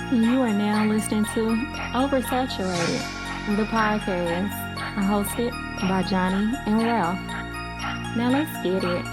You are now listening to Oversaturated, the podcast, hosted by Johnnie and Ralph. Now let's get it.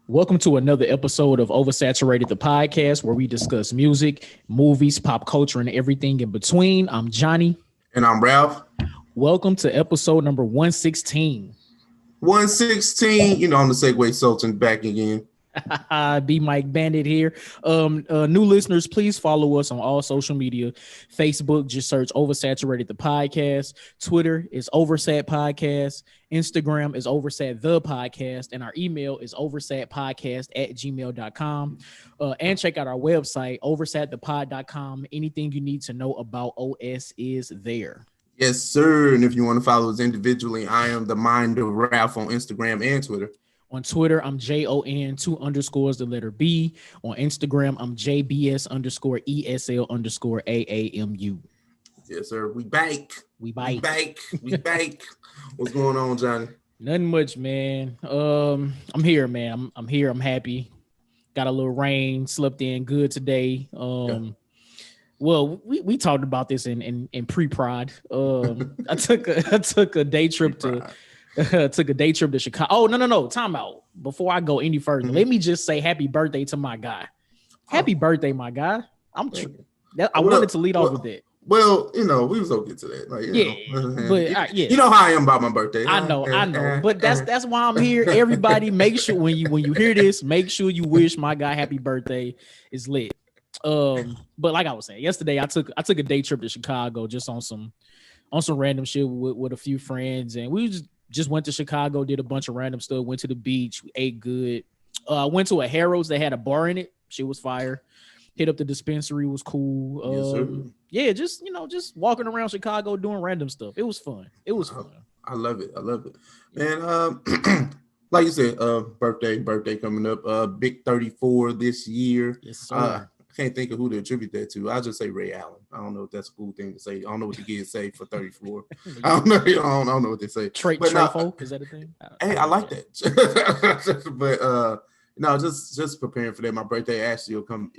Welcome to another episode of Oversaturated, the podcast, where we discuss music, movies, pop culture, and everything in between. I'm Johnnie. And I'm Ralph. Welcome to episode number 116. 116, I'm the Segway Sultan back again. B Mike Bandit here. New listeners, please follow us on all social media. Facebook, just search Oversaturated the podcast. Twitter is Oversat Podcast. Instagram is Oversat the podcast, and our email is oversatpodcast@gmail.com. And check out our website, oversatthepod.com. Anything you need to know about OS is there. Yes, sir. And if you want to follow us individually, I am the Mind of Ralph on Instagram and Twitter. On Twitter, I'm JON 2_ the letter B. On Instagram, I'm JBS_ESL_AAMU. Yes, sir. We back. We back. What's going on, Johnny? Nothing much, man. I'm here, man. I'm here. I'm happy. Got a little rain. Slept in good today. Well, we talked about this in pre-prod. I took a day trip to. Took a day trip to Chicago. Oh, no. Time out. Before I go any further, let me just say happy birthday to my guy. Happy birthday, my guy. I wanted to lead off with that. Well, we was gonna get to that. You know how I am about my birthday. I know. But that's why I'm here. Everybody, make sure when you hear this, make sure you wish my guy happy birthday. Is lit. But like I was saying, yesterday I took a day trip to Chicago just on some random shit with a few friends, and we just went to Chicago, did a bunch of random stuff, went to the beach, we ate good. Went to a Harrow's that had a bar in it. Shit was fire. Hit up the dispensary, was cool. Yeah, just walking around Chicago doing random stuff. It was fun. I love it. Man, like you said, birthday coming up. Big 34 this year. Yes, sir. I can't think of who to attribute that to. I'll just say Ray Allen. I don't know if that's a cool thing to say. I don't know what the kids say for 34. I don't know. I don't know what they say. Trefo, is that a thing? Hey, I like that. But just preparing for that. My birthday actually will come.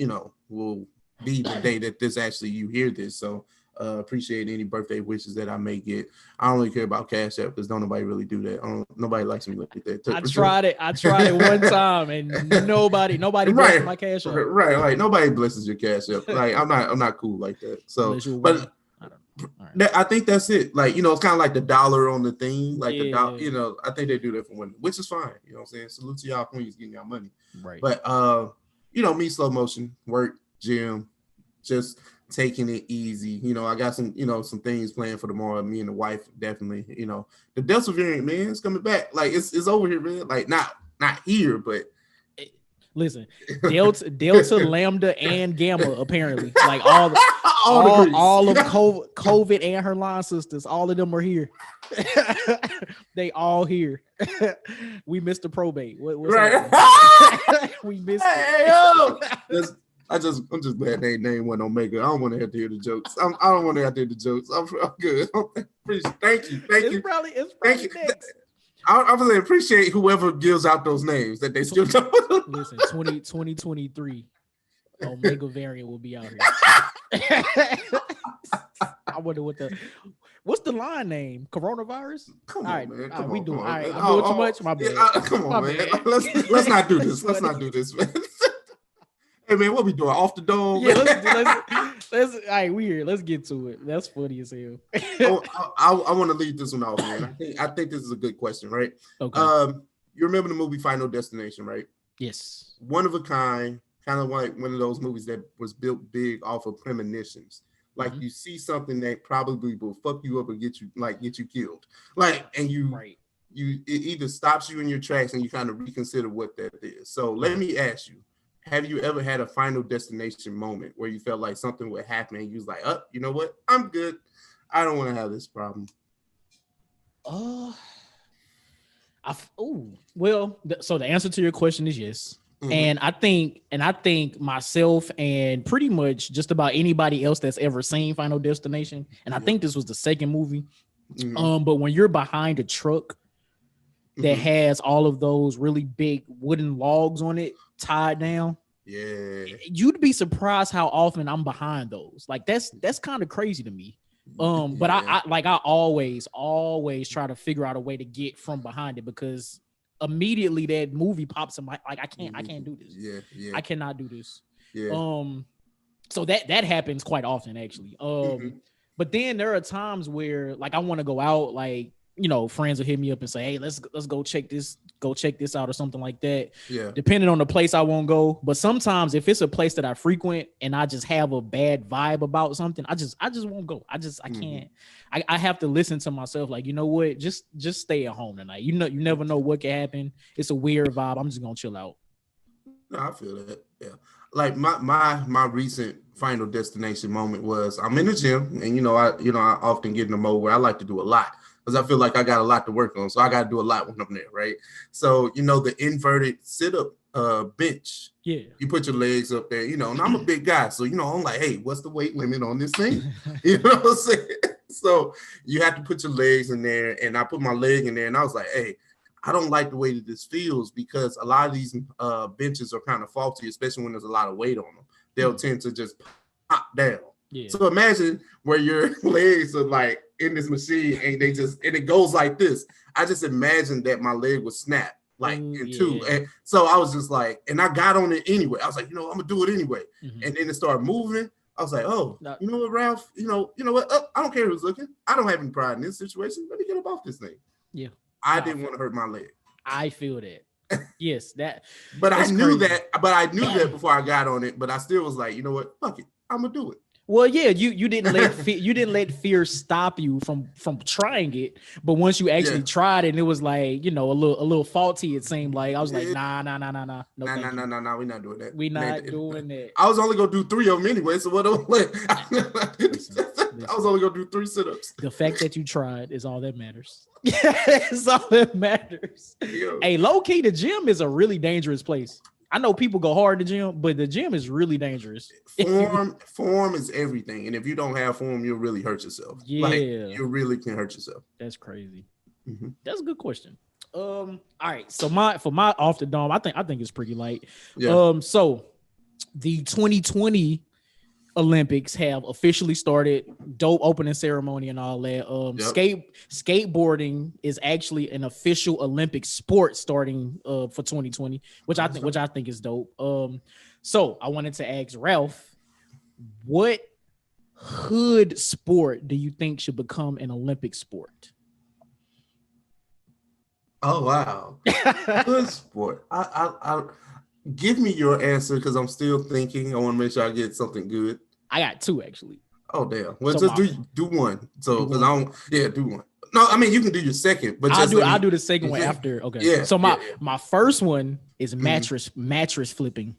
Will be the day that you hear this. So appreciate any birthday wishes that I may get. I don't really care about Cash App because don't nobody really do that. Nobody likes me like that. I tried it one time and nobody blessed my Cash App. Right, like nobody blesses your Cash App. Like I'm not cool like that. So, but I think that's it. Like it's kind of like the dollar on the thing. Like the dollar. I think they do that for women, which is fine. You know what I'm saying? Salute to y'all queens getting y'all money. Right. But me, slow motion, work, gym, just taking it easy. I got some things planned for tomorrow. Me and the wife definitely. The Delta variant, man, it's coming back. Like it's over here, man. Like not here, but listen, Delta, Lambda, and Gamma apparently. Like all of COVID and her line sisters, all of them are here. They all here. We missed the probate. What's right? We missed it. I'm just glad they name one Omega. I don't want to have to hear the jokes. I don't want to have to hear the jokes. I'm good. Thank you. It's probably thank you. Next. I really appreciate whoever gives out those names that they still don't. Listen, 2023 Omega variant will be out here. I wonder what's the line name? Coronavirus? Come on, man. All right, we doing. All right, I'm doing too much. My bad. Come on, man. Let's not do this. Let's not do this, man. Hey man, what we doing? Off the dome? Yeah, let's all right, we here. Let's get to it. That's funny as hell. I want to lead this one off, man. I think this is a good question, right? Okay. You remember the movie Final Destination, right? Yes. One of a kind of like one of those movies that was built big off of premonitions. Like you see something that probably will fuck you up or get you killed. Like, and it either stops you in your tracks and you kind of reconsider what that is. So let me ask you, have you ever had a Final Destination moment where you felt like something would happen and you was like, oh, you know what? I'm good. I don't want to have this problem. So the answer to your question is yes. Mm-hmm. And I think myself and pretty much just about anybody else that's ever seen Final Destination, and I think this was the second movie. Mm-hmm. But when you're behind a truck that has all of those really big wooden logs on it tied down, you'd be surprised how often I'm behind those. Like that's kind of crazy to me. But I always try to figure out a way to get from behind it, because immediately that movie pops in my, like, I can't do this. I cannot do this. So that happens quite often, actually. But then there are times where, like, I want to go out, like, you know, friends will hit me up and say, hey, let's go check this out or something like that. Depending on the place I won't go. But sometimes if it's a place that I frequent and I just have a bad vibe about something, I just won't go. I can't. I have to listen to myself, like, you know what, just stay at home tonight. You never know what can happen. It's a weird vibe. I'm just gonna chill out. No, I feel that. Yeah. Like my recent Final Destination moment was, I'm in the gym, and I often get in the mode where I like to do a lot, because I feel like I got a lot to work on. So I got to do a lot when I'm there, right? So, the inverted sit-up bench. Yeah. You put your legs up there, and I'm a big guy. So, I'm like, hey, what's the weight limit on this thing? You know what I'm saying? So you have to put your legs in there. And I put my leg in there, and I was like, hey, I don't like the way that this feels, because a lot of these benches are kind of faulty, especially when there's a lot of weight on them. They'll tend to just pop down. Yeah. So imagine where your legs are like in this machine and it goes like this. I just imagined that my leg would snap like in two. And so I was just like, and I got on it anyway. I was like, I'm gonna do it anyway. And then it started moving. I was like, oh, you know what, Ralph? You know what? Oh, I don't care who's looking. I don't have any pride in this situation. Let me get up off this thing. Yeah. I didn't want to hurt my leg. I feel that. Yes, that. But I knew that. But I knew that before I got on it. But I still was like, you know what? Fuck it. I'm gonna do it. Well, yeah, you didn't let fear stop you from trying it. But once you actually tried it, and it was like, a little faulty. It seemed like I was like, nah. No, we're not doing that. We're not doing that. I was only gonna do 3 of them anyway. So what? I was only gonna do 3 sit-ups. The fact that you tried is all that matters. It's all that matters. Yeah. Hey, low key, the gym is a really dangerous place. I know people go hard in the gym, but the gym is really dangerous. Form is everything, and if you don't have form, you'll really hurt yourself. Yeah, like, you really can hurt yourself. That's crazy. That's a good question. All right, so for my off the dome, I think it's pretty light. Yeah. So the 2020 Olympics have officially started. Dope opening ceremony and all that. Skateboarding is actually an official Olympic sport starting for 2020, which I think is dope. So I wanted to ask Ralph, what hood sport do you think should become an Olympic sport? Oh wow, hood sport. I give me your answer, because I'm still thinking. I want to make sure I get something good. I got 2 actually. Oh damn! Well, so just do one. So because do one. No, I mean you can do your second, but I'll do the second one after. Okay. Yeah. So my first one is mattress flipping.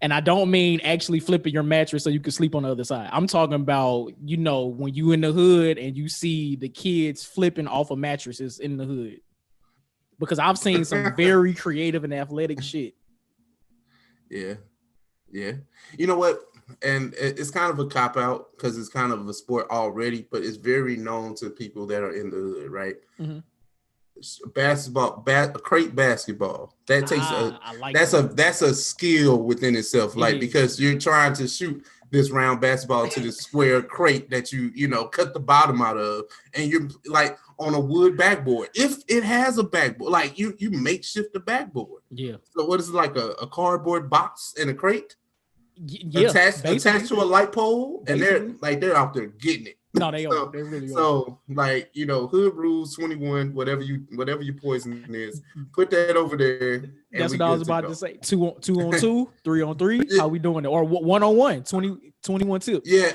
And I don't mean actually flipping your mattress so you can sleep on the other side. I'm talking about, when you in the hood and you see the kids flipping off of mattresses in the hood. Because I've seen some very creative and athletic shit. Yeah. You know what? And it's kind of a cop-out because it's kind of a sport already, but it's very known to people that are in the hood, right? Basketball, crate basketball. That takes that's a skill within itself, like, because you're trying to shoot this round basketball to this square crate that you cut the bottom out of, and you're like on a wood backboard. If it has a backboard, like you makeshift the backboard. Yeah. So what is it, like a cardboard box and a crate? Attached to a light pole, and they're out there getting it. No, they are. They really are. So, like, hood rules 21, whatever your poison is, put that over there. That's what I was about to say. 2 on 2, 3 on 3. Yeah. How we doing it? Or 1 on 1, 21 tips. Yeah,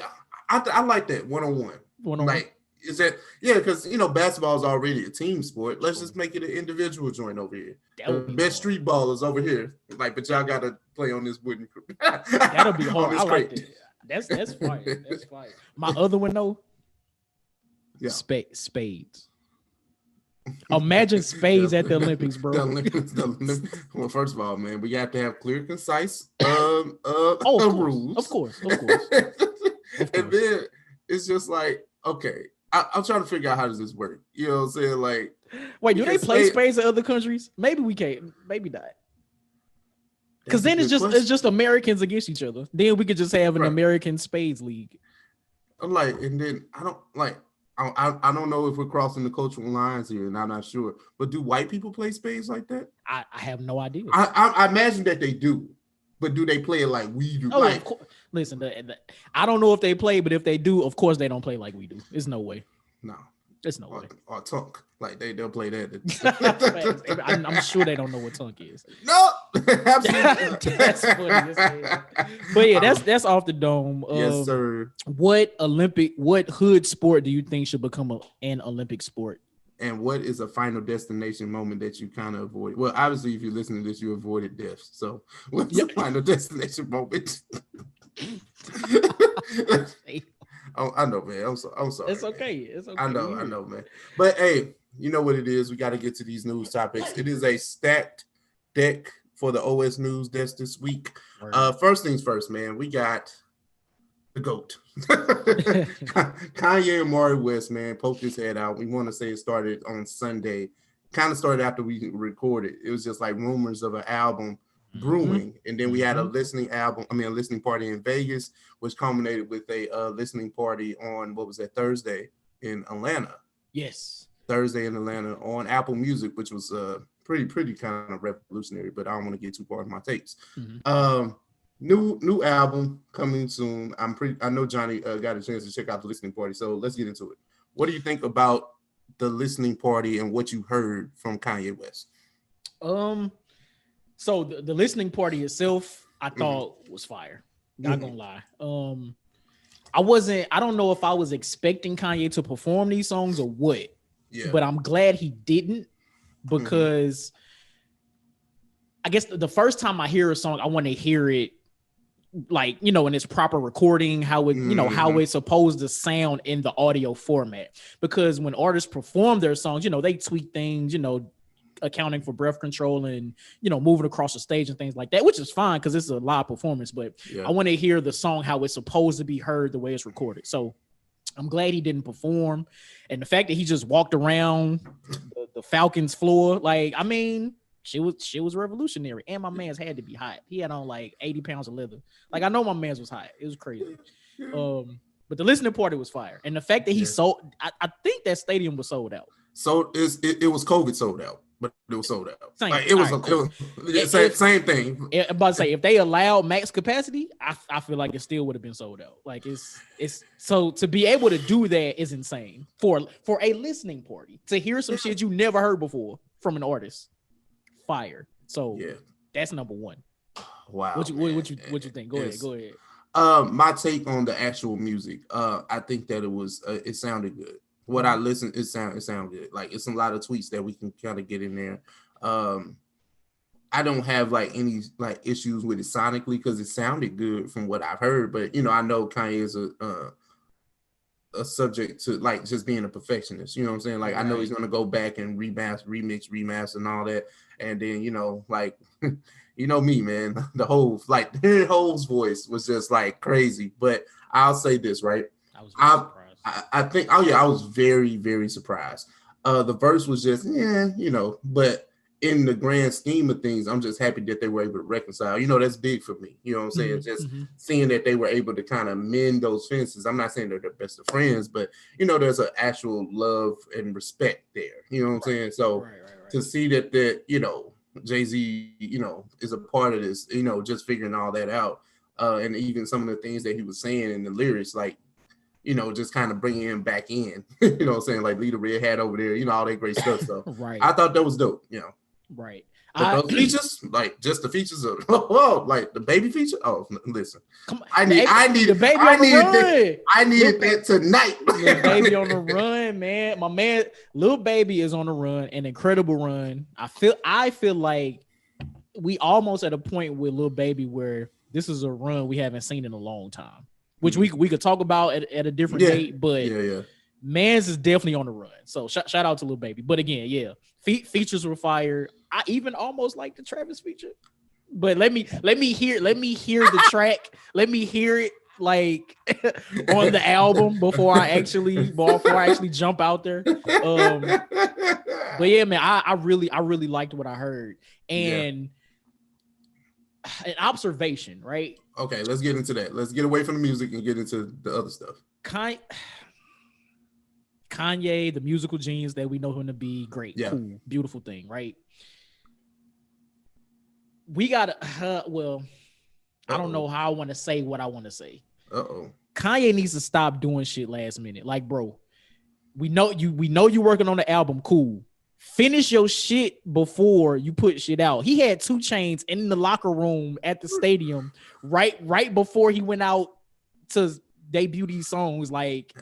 I like that 1 on 1. Like, Is that because basketball is already a team sport. Let's just make it an individual joint over here. The best street ball is over here. Like, but y'all gotta play on this wooden. That'll be hard. I like that. That's fire. That's fire. My other one though. Yeah. Spades. Imagine spades at the Olympics, bro. The Olympics. Well, first of all, man, we have to have clear, concise rules. Of course. And then it's just like, okay, I'm trying to figure out how does this work. You know what I'm saying? Like, wait, do they play spades in other countries? Maybe we can't. Maybe not. Because then it's just Americans against each other. Then we could just have an American spades league. I'm like, and then I don't know if we're crossing the cultural lines here, and I'm not sure. But do white people play spades like that? I have no idea. I imagine that they do, but do they play it like we do? Oh, of course. Listen, I don't know if they play, but if they do, of course they don't play like we do. There's no way. No. There's no way. Or tunk. Like they'll play that. I'm sure they don't know what tunk is. No, absolutely. That's funny. But yeah, that's off the dome. Yes, sir. What hood sport do you think should become an Olympic sport? And what is a final destination moment that you kind of avoid? Well, obviously, if you listen to this, you avoided death. So what's the final destination moment? Oh, I know, man. I'm sorry. It's okay. It's okay. I know, man. But hey, you know what it is. We got to get to these news topics. It is a stacked deck for the OS News desk this week. Right. First things first, man. We got the GOAT. Kanye and Kanye West, man, poked his head out. We want to say it started on Sunday. Kind of started after we recorded. It was just like rumors of an album brewing, and then we had a listening party in Vegas, which culminated with a listening party on Thursday in Atlanta. Yes, Thursday in Atlanta on Apple Music, which was pretty kind of revolutionary. But I don't want to get too far in my takes. New album coming soon. I know Johnnie got a chance to check out the listening party, so let's get into it. What do you think about the listening party and what you heard from Kanye West? So the listening party itself, I thought was fire. Not gonna lie. I don't know if I was expecting Kanye to perform these songs or what. Yeah. But I'm glad he didn't, because I guess the first time I hear a song, I want to hear it like, in its proper recording, how it, how it's supposed to sound in the audio format. Because when artists perform their songs, they tweak things, accounting for breath control and moving across the stage and things like that, which is fine because it's a live performance. But I want to hear the song how it's supposed to be heard the way it's recorded. So I'm glad he didn't perform, and the fact that he just walked around the Falcons floor, she was revolutionary. And my man's had to be hot. He had on like 80 pounds of leather. Like, I know my man's was hot. It was crazy. But the listening party was fire, and the fact that he sold, I think that stadium was sold out. So it was COVID sold out. But it was sold out. Same thing. I'm about to say, if they allowed max capacity, I feel like it still would have been sold out. Like it's so to be able to do that is insane for a listening party, to hear some shit you never heard before from an artist. Fire. So that's number one. Wow. What you think? Go ahead. My take on the actual music. I think that it sounded good. What I listened, it sounded good. Like, it's a lot of tweets that we can kind of get in there. I don't have like any like issues with it sonically because it sounded good from what I've heard. But I know Kanye is a subject to like just being a perfectionist. You know what I'm saying? Like, I know he's gonna go back and remix, and all that. And then like me, man. The whole like Ho's voice was just like crazy. But I'll say this, right? I think, I was very, very surprised. The verse was just, but in the grand scheme of things, I'm just happy that they were able to reconcile. That's big for me. You know what I'm saying? Just seeing that they were able to kind of mend those fences. I'm not saying they're the best of friends, but, there's an actual love and respect there. You know what I'm saying? So to see that, Jay-Z, is a part of this, just figuring all that out. And even some of the things that he was saying in the lyrics, like, just kind of bringing him back in, what I'm saying? Like, leave the red hat over there, all that great stuff. So I thought that was dope, Right. But those features, like just the features of like the baby feature. Oh, listen, come on, I needed that tonight. Lil Baby on the run, man. My man, Lil Baby is on the run, an incredible run. I feel like we almost at a point with Lil Baby where this is a run we haven't seen in a long time, which we could talk about at a different date. But man's is definitely on the run. So shout out to Lil Baby. But again, features were fire. I even almost like the Travis feature, but let me hear the track. Let me hear it like on the album before I actually jump out there. But yeah, man, I really liked what I heard. And an observation, right? Okay, let's get into that. Let's get away from the music and get into the other stuff. Kanye, the musical genius that we know him to be, great, cool, beautiful thing, right? We gotta, I don't know how I want to say what I want to say. Kanye needs to stop doing shit last minute. Like, bro, we know you working on the album, cool. Finish your shit before you put shit out. He had 2 Chainz in the locker room at the stadium right before he went out to debut these songs. Like,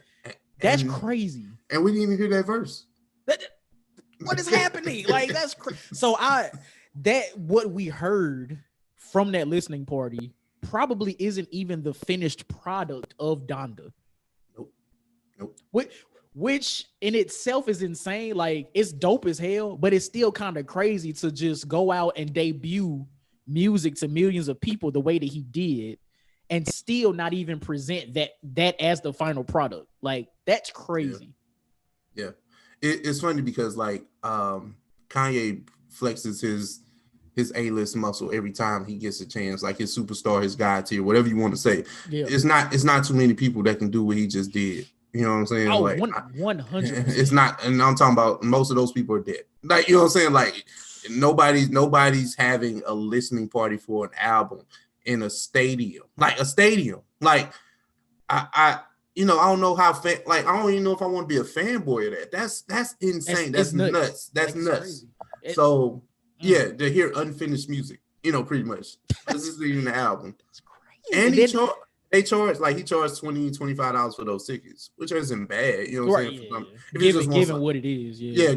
that's crazy. And we didn't even hear that verse. What is happening? Like, that's crazy. So what we heard from that listening party probably isn't even the finished product of Donda. Nope. Which in itself is insane. Like, it's dope as hell, but it's still kind of crazy to just go out and debut music to millions of people the way that he did and still not even present that as the final product. Like, that's crazy. Yeah. It's funny because like Kanye flexes his A-list muscle every time he gets a chance, like his superstar, his God tier, whatever you want to say. Yeah. It's not too many people that can do what he just did. You know what I'm saying? Oh, like 100%. It's not, and I'm talking about most of those people are dead. Like, you know what I'm saying? Like, nobody's having a listening party for an album in a stadium. Like, a stadium. Like, I don't know how I don't even know if I want to be a fanboy of that. That's insane. That's nuts. That's nuts. So yeah, to hear unfinished music, pretty much. This isn't even the album. And he charged $20-$25 for those tickets, which isn't bad. You know what I'm saying? Given what it is. Yeah,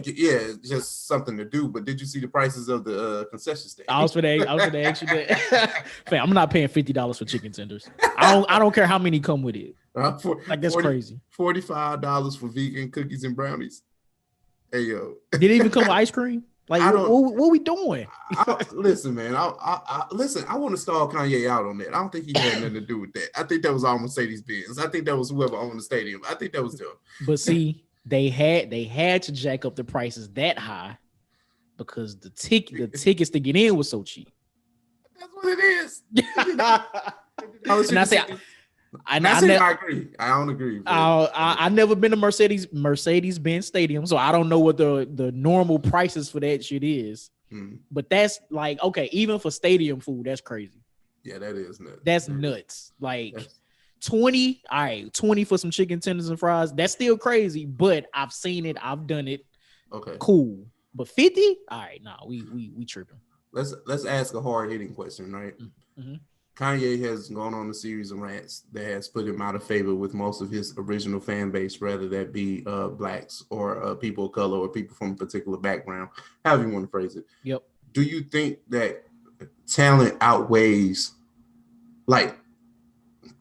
just something to do. But did you see the prices of the concession stand? I was for the extra that. Fam, I'm not paying $50 for chicken tenders. I don't care how many come with it. That's crazy. $45 for vegan cookies and brownies. Hey yo, did it even come with ice cream? Like, what we doing? Listen, man. Listen. I want to stall Kanye out on that. I don't think he had nothing to do with that. I think that was all Mercedes-Benz. I think that was whoever owned the stadium. I think that was them. But see, they had to jack up the prices that high because the tickets to get in was so cheap. That's what it is. I agree. I don't agree. I never been to Mercedes-Benz Stadium, so I don't know what the normal prices for that shit is. But that's like, okay, even for stadium food, that's crazy. Yeah, that is nuts. That's nuts. Like 20, all right, 20 for some chicken tenders and fries. That's still crazy, but I've seen it, I've done it. Okay, cool. But 50, all right, we tripping. Let's ask a hard hitting question, right? Mm-hmm. Kanye has gone on a series of rants that has put him out of favor with most of his original fan base, whether that be blacks or people of color or people from a particular background, however you want to phrase it. Yep. Do you think that talent outweighs like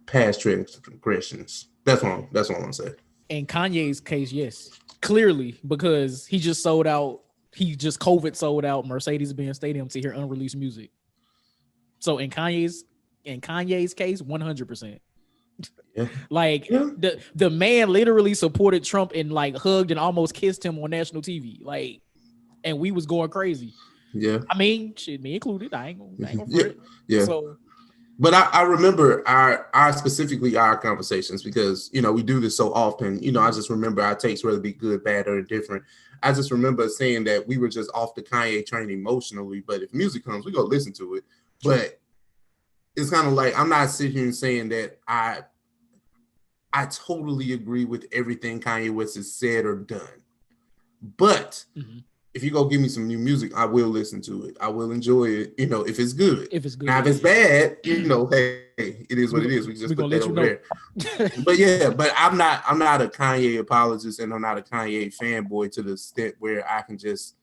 past transgressions? That's what I'm gonna say. In Kanye's case, yes, clearly, because he just sold out. He just COVID sold out Mercedes-Benz Stadium to hear unreleased music. So in Kanye's case, 100%. Yeah. Like the man literally supported Trump and like hugged and almost kissed him on national TV. Like, and we was going crazy. Yeah. I mean, shit, me included. I ain't gonna fret. Yeah. So, but I remember our conversations because, we do this so often. I just remember our takes, whether it be good, bad, or indifferent. I just remember saying that we were just off the Kanye train emotionally, but if music comes, we go listen to it. But it's kind of like, I'm not sitting here and saying that I totally agree with everything Kanye West has said or done. But if you go give me some new music, I will listen to it. I will enjoy it, if it's good. If it's good. Now, if it's bad, hey, it is what it is. We just put that over there. But I'm not a Kanye apologist, and I'm not a Kanye fanboy to the extent where I can just,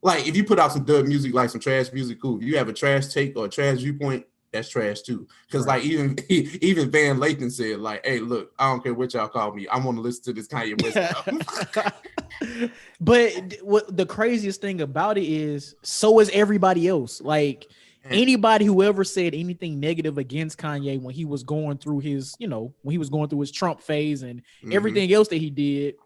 like if you put out some dub music, like some trash music, cool. If you have a trash take or a trash viewpoint, that's trash too. Because like even Van Lathan said, like, hey, look, I don't care what y'all call me. I want to listen to this Kanye West album. But what the craziest thing about it is, so is everybody else. Like anybody who ever said anything negative against Kanye when he was going through his, when he was going through his Trump phase and everything else that he did,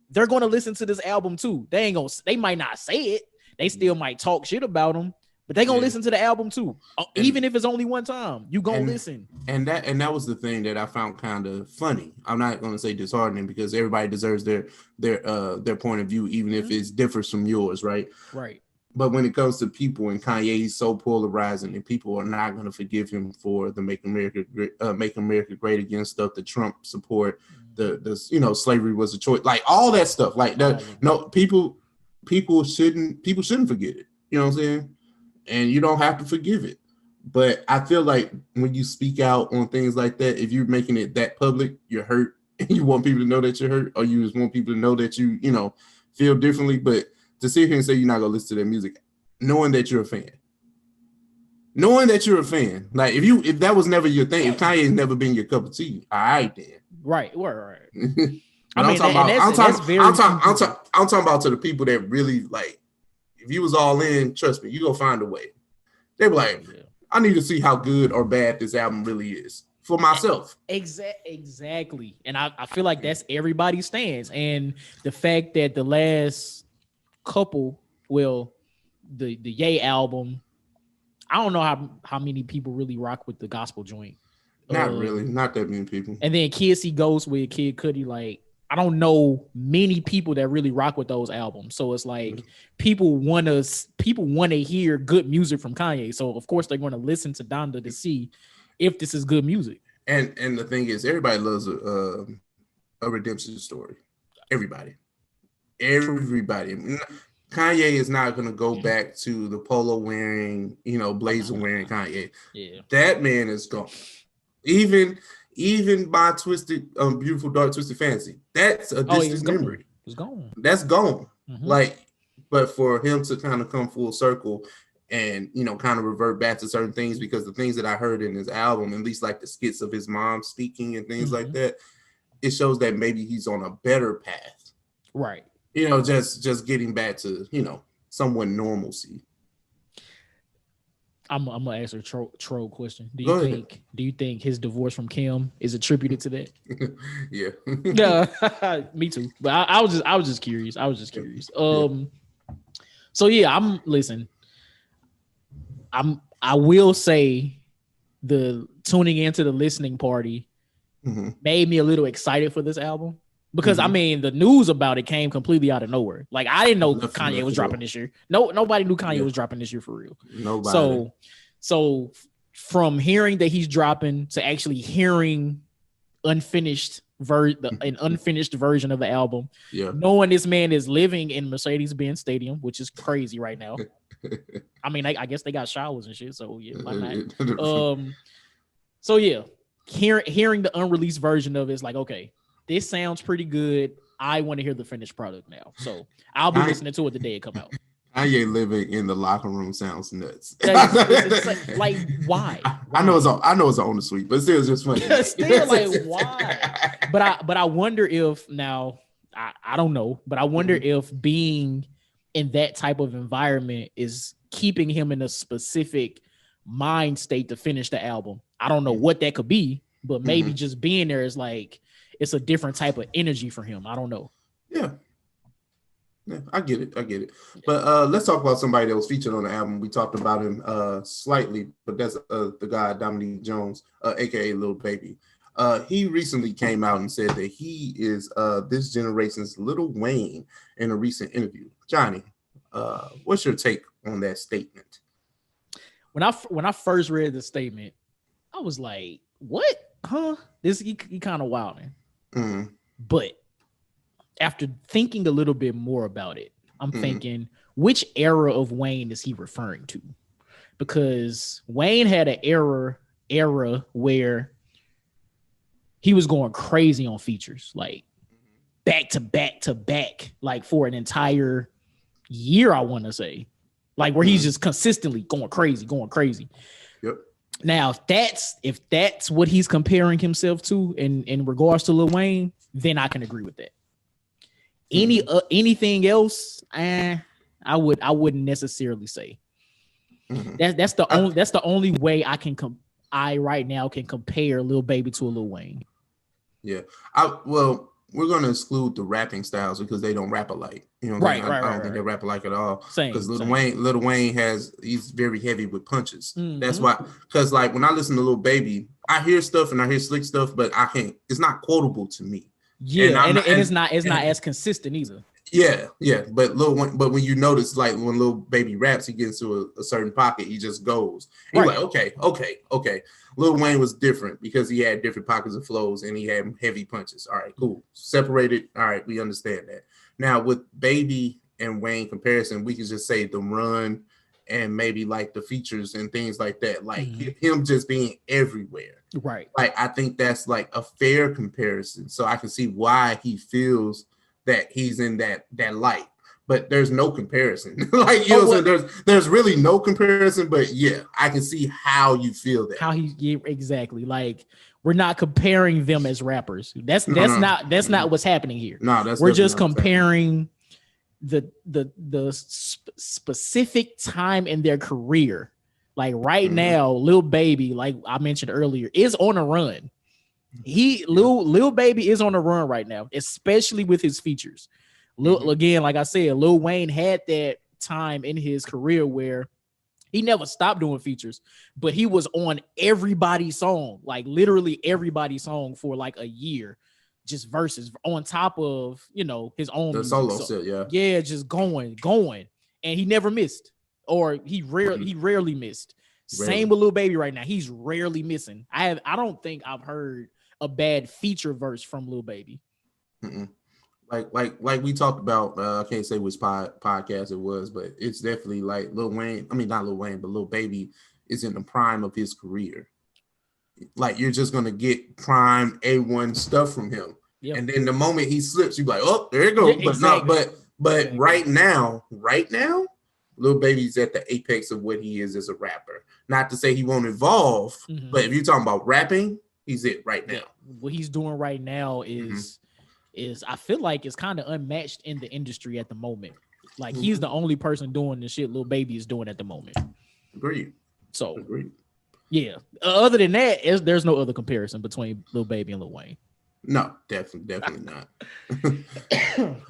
they're going to listen to this album too. They might not say it. They still might talk shit about him. But they gonna listen to the album too, even if it's only one time. You gonna listen. And that was the thing that I found kind of funny. I'm not gonna say disheartening because everybody deserves their point of view, even if it differs from yours, right? Right. But when it comes to people and Kanye, he's so polarizing, and people are not gonna forgive him for the Make America Great Again stuff, the Trump support, the slavery was a choice, like all that stuff. Like people shouldn't forget it. You know what I'm saying? And you don't have to forgive it. But I feel like when you speak out on things like that, if you're making it that public, you're hurt and you want people to know that you're hurt, or you just want people to know that you feel differently. But to sit here and say you're not going to listen to their music, knowing that you're a fan. Like if that was never your thing, if Kanye's never been your cup of tea, all right then. Right. I'm talking about to the people that really like. If you was all in, trust me, you gonna find a way. They be like, I need to see how good or bad this album really is for myself. Exactly. And I feel like that's everybody's stance. And the fact that the last couple, the Ye album, I don't know how many people really rock with the gospel joint. Not really, not that many people. And then Kids See Ghosts with Kid Cudi, like I don't know many people that really rock with those albums. So it's like people want to hear good music from Kanye. So of course they're going to listen to Donda to see if this is good music. And the thing is, everybody loves a redemption story. Everybody. Kanye is not going to go back to the polo wearing, blazer wearing Kanye. Yeah. That man is gone. Even by Twisted, Beautiful Dark Twisted Fantasy, that's a distant memory. It's gone. That's gone. But for him to kind of come full circle and kind of revert back to certain things, because the things that I heard in his album, at least like the skits of his mom speaking and things like that, it shows that maybe he's on a better path. Right. Just getting back to somewhat normalcy. I'm gonna ask a troll question. Do you think his divorce from Kim is attributed to that? Yeah. Yeah, me too. But I was just curious. So yeah, I will say the tuning into the listening party made me a little excited for this album. Because I mean, the news about it came completely out of nowhere. Like I didn't know Kanye was dropping this year. Nobody knew Kanye was dropping this year for real. Nobody. So from hearing that he's dropping to actually hearing an unfinished version of the album, knowing this man is living in Mercedes-Benz Stadium, which is crazy right now. I mean, I guess they got showers and shit. So yeah, why not? So yeah, hearing the unreleased version of it is like, okay, this sounds pretty good. I want to hear the finished product now. So I'll be listening to it the day it come out. Kanye living in the locker room sounds nuts. It's like why? I know it's on the suite, but still, it's just funny. Still, like why? But I wonder if now I don't know, but I wonder if being in that type of environment is keeping him in a specific mind state to finish the album. I don't know what that could be, but maybe just being there is like, it's a different type of energy for him. I don't know. Yeah, I get it. But let's talk about somebody that was featured on the album. We talked about him slightly, but that's the guy Dominique Jones, aka Lil Baby. He recently came out and said that he is this generation's Lil Wayne in a recent interview. Johnnie, what's your take on that statement? When I first read the statement, I was like, "What? Huh? This he kind of wilding." But after thinking a little bit more about it, I'm thinking, which era of Wayne is he referring to? Because Wayne had an era where he was going crazy on features, like back to back to back, like for an entire year, I want to say, like where he's just consistently going crazy. Yep. Now, if that's what he's comparing himself to in regards to Lil Wayne, then I can agree with that. Anything else, I wouldn't necessarily say. That's the only way I right now can compare Lil Baby to a Lil Wayne. Yeah. We're gonna exclude the rapping styles because they don't rap alike. You know, right. I don't think they rap alike at all. Because Lil Wayne he's very heavy with punches. That's why. Because like when I listen to Lil Baby, I hear stuff and I hear slick stuff, but I can't. It's not quotable to me. Yeah, and it's not as consistent either. Yeah. But when you notice, like when Lil Baby raps, he gets into a certain pocket, he just goes. And you're like, okay. Lil Wayne was different because he had different pockets of flows and he had heavy punches. All right, cool. Separated. All right, we understand that. Now with Baby and Wayne comparison, we can just say the run and maybe like the features and things like that. Like him just being everywhere. Right. Like I think that's like a fair comparison. So I can see why he feels that he's in that light, but there's no comparison. Like, you know, there's really no comparison, but yeah, I can see how you feel that. Exactly. Like we're not comparing them as rappers. That's not what's happening here. No, we're just comparing the specific time in their career. Like right now, Lil Baby, like I mentioned earlier, is on a run. Lil Baby is on a run right now, especially with his features. Again, like I said, Lil Wayne had that time in his career where he never stopped doing features, but he was on everybody's song, like literally everybody's song for like a year, just verses on top of, you know, his own the solo set, yeah, just going, and he never missed, or he rarely missed. Same with Lil Baby right now. He's rarely missing. I don't think I've heard a bad feature verse from Lil Baby. Like we talked about, I can't say which podcast it was, but it's definitely like Lil Wayne. I mean, not Lil Wayne, but Lil Baby is in the prime of his career. Like you're just gonna get prime A1 stuff from him, and then the moment he slips, you're like, oh, there you go. Yeah, exactly. But right now, Lil Baby's at the apex of what he is as a rapper. Not to say he won't evolve, but if you're talking about rapping, he's it right now. Yeah. What he's doing right now is I feel like it's kind of unmatched in the industry at the moment. Like he's the only person doing the shit Lil Baby is doing at the moment. Agreed. So yeah. Other than that, there's no other comparison between Lil Baby and Lil Wayne. No, definitely not.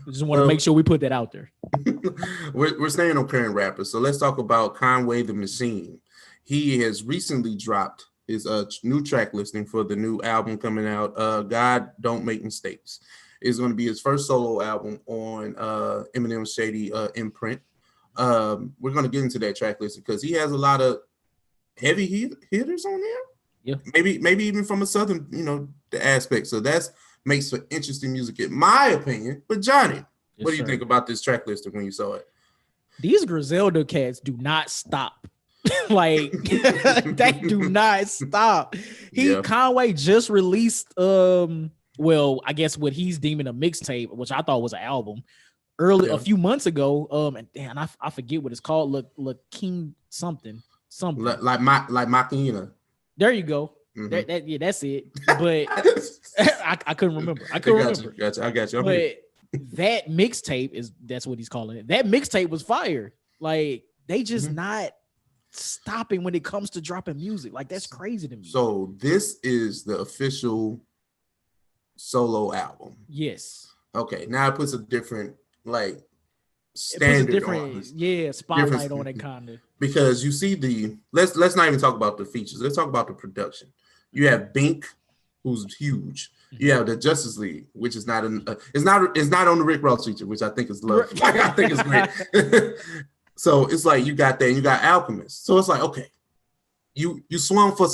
Just want to make sure we put that out there. We're staying on current rappers, so let's talk about Conway the Machine. He has recently dropped his new track listing for the new album coming out. God Don't Make Mistakes. It's going to be his first solo album on Eminem's Shady imprint. We're going to get into that track listing because he has a lot of heavy hitters on there. Yeah, maybe even from a southern, the aspect. So that makes for interesting music, in my opinion. But Johnny, what do you think about this track listing when you saw it? These Griselda cats do not stop. Like they do not stop. Conway just released well, I guess what he's deeming a mixtape, which I thought was an album a few months ago. And damn, I forget what it's called. Look King something like Machina. There you go. That's it. But I couldn't remember. I got you. But that mixtape that's what he's calling it. That mixtape was fire. Like they just not stopping when it comes to dropping music. Like that's crazy to me. So this is the official solo album. Yes. Okay. Now it puts a different standard on it. Spotlight on it kind of. Because you see let's not even talk about the features. Let's talk about the production. You have Bink, who's huge. You have the Justice League, which is not it's not on the Rick Ross feature, which I think is love. I think it's great. So it's like you got that, and you got Alchemist. So it's like, okay, you swung for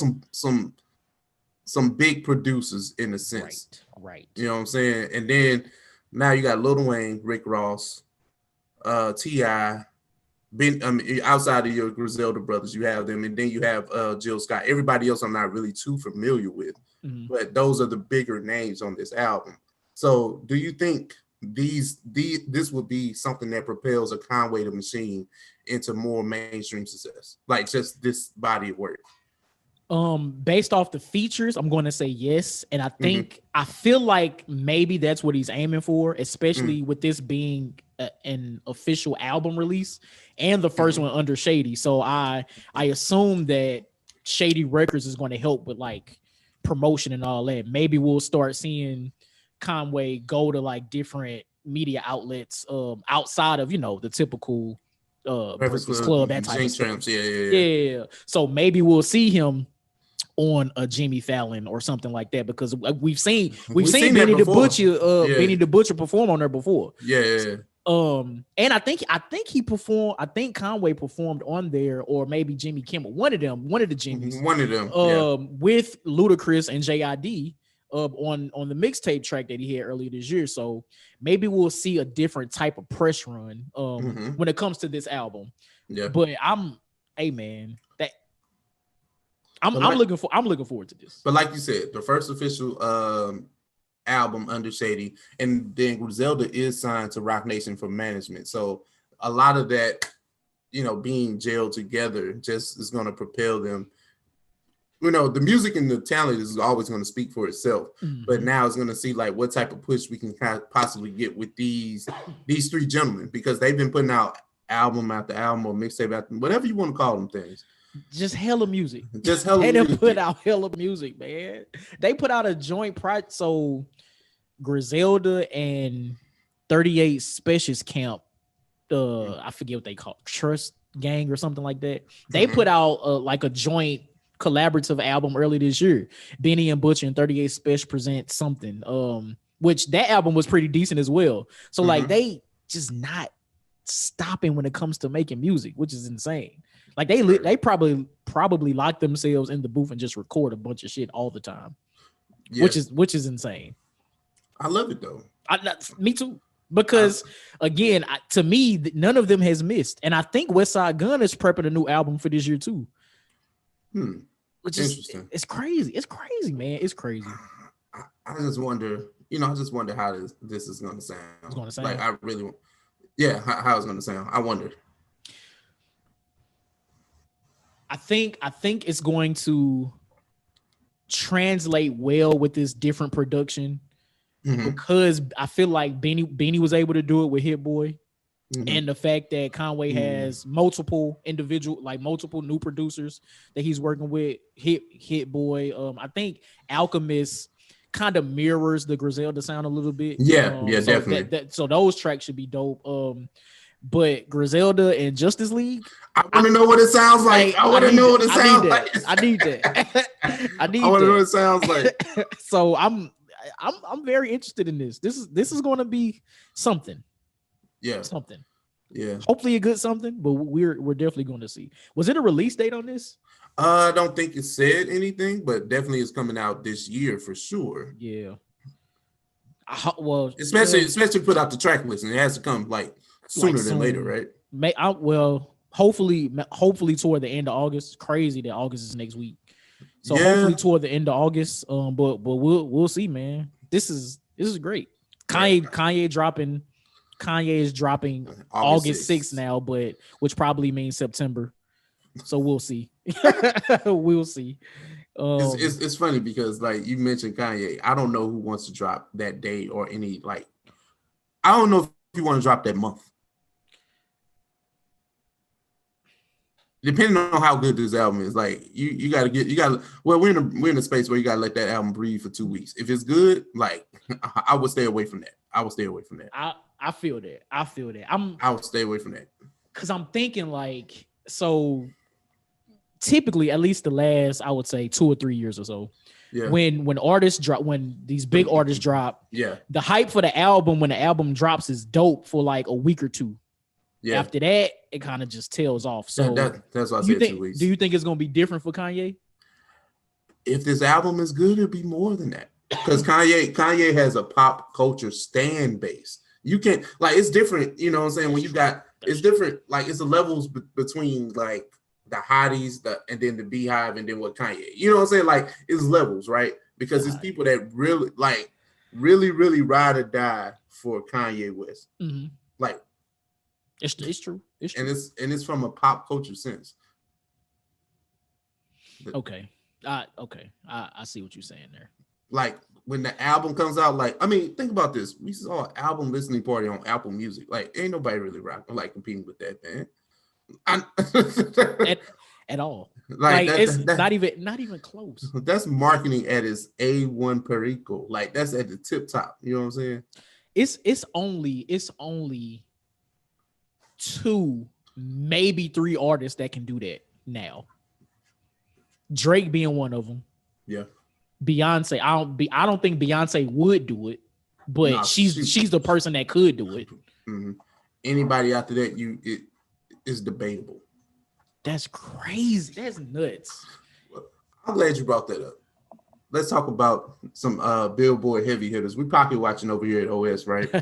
some big producers in a sense. Right. You know what I'm saying? And then Now you got Lil Wayne, Rick Ross, T.I., outside of your Griselda brothers, you have them, and then you have Jill Scott. Everybody else I'm not really too familiar with, but those are the bigger names on this album. So do you think this would be something that propels a Conway the Machine into more mainstream success, like just this body of work? Based off the features, I'm going to say yes, and I feel like maybe that's what he's aiming for, especially with this being an official album release and the first one under Shady. So I assume that Shady Records is going to help with like promotion and all that. Maybe we'll start seeing Conway go to like different media outlets outside of, you know, the typical Breakfast Club, that type of stuff. Yeah. So maybe we'll see him on a Jimmy Fallon or something like that, because we've seen Benny the Butcher perform on there before. And I think Conway performed on there, or maybe Jimmy Kimmel, one of the Jimmys, with Ludacris and JID on the mixtape track that he had earlier this year. So maybe we'll see a different type of press run when it comes to this album. But I'm looking forward to this. But like you said, the first official album under Shady, and then Griselda is signed to Roc Nation for management. So a lot of that, you know, being jailed together just is going to propel them. You know, the music and the talent is always going to speak for itself, but now it's going to see like what type of push we can possibly get with these three gentlemen, because they've been putting out album after album or mixtape after, whatever you want to call them things. Just hella music. They done put out hella music, man. They put out a joint project. So Griselda and 38 Specials Camp, I forget what they call it, Trust Gang or something like that. They put out like a joint collaborative album early this year. Benny and Butcher and 38 Special present something. Which that album was pretty decent as well. So like they just not stopping when it comes to making music, which is insane. Like they probably lock themselves in the booth and just record a bunch of shit all the time, which is insane. I love it though. Me too, because again, to me, none of them has missed, and I think Westside Gunn is prepping a new album for this year too. Which is interesting. It's crazy. It's crazy, man. It's crazy. I just wonder, how this is going to sound. It's going to sound. Like I really, how it's going to sound. I wonder. I think it's going to translate well with this different production, because I feel like Benny was able to do it with Hit Boy, and the fact that Conway has multiple new producers that he's working with. Hit Boy. I think Alchemist kind of mirrors the Griselda sound a little bit. Definitely. So those tracks should be dope. But Griselda and Justice League, I want to know what it sounds like. I want to know what it sounds like. I need that. I want to know what it sounds like. So I'm very interested in this. This is going to be something. Something. Yeah. Hopefully a good something, but we're definitely going to see. Was it a release date on this? I don't think it said anything, but definitely it's coming out this year for sure. Yeah. Especially put out the track list, and it has to come like sooner than later, right? Hopefully toward the end of August. It's crazy that August is next week, so hopefully toward the end of August. But we'll see, man. This is great. Kanye is dropping August 6th now, but which probably means September. So we'll see. We'll see. It's funny because like you mentioned Kanye, I don't know who wants to drop that day or any like. I don't know if you want to drop that month. Depending on how good this album is, like you gotta. Well, we're in a space where you gotta let that album breathe for 2 weeks. If it's good, like I would stay away from that. I feel that. I would stay away from that because I'm thinking like so. Typically, at least the last, I would say 2 or 3 years or so, when artists drop, when these big artists drop, the hype for the album when the album drops is dope for like a week or two. Yeah. After that, it kind of just tails off. So that's why I said 2 weeks. Do you think it's gonna be different for Kanye? If this album is good, it'll be more than that. Because Kanye has a pop culture stand base. You can't like it's different, you know what I'm saying? When you got it's different, like it's the levels between like the hotties, and then the Beehive, and then what Kanye. You know what I'm saying? Like it's levels, right? Because it's people that really ride or die for Kanye West. Mm-hmm. Like it's true. It's true. And it's from a pop culture sense. Okay. I see what you're saying there. Like when the album comes out, like I mean, think about this. We saw an album listening party on Apple Music. Like, ain't nobody really competing with that, man. At all. Like it's not even close. That's marketing at its A1 perico. Like that's at the tip top. You know what I'm saying? It's only 2, maybe 3 artists that can do that now. Drake being one of them. Yeah. Beyonce. I don't think Beyonce would do it, but she's the person that could do it. Mm-hmm. Anybody after that, it is debatable. That's crazy. That's nuts. I'm glad you brought that up. Let's talk about some Billboard heavy hitters. We pocket watching over here at OS, right?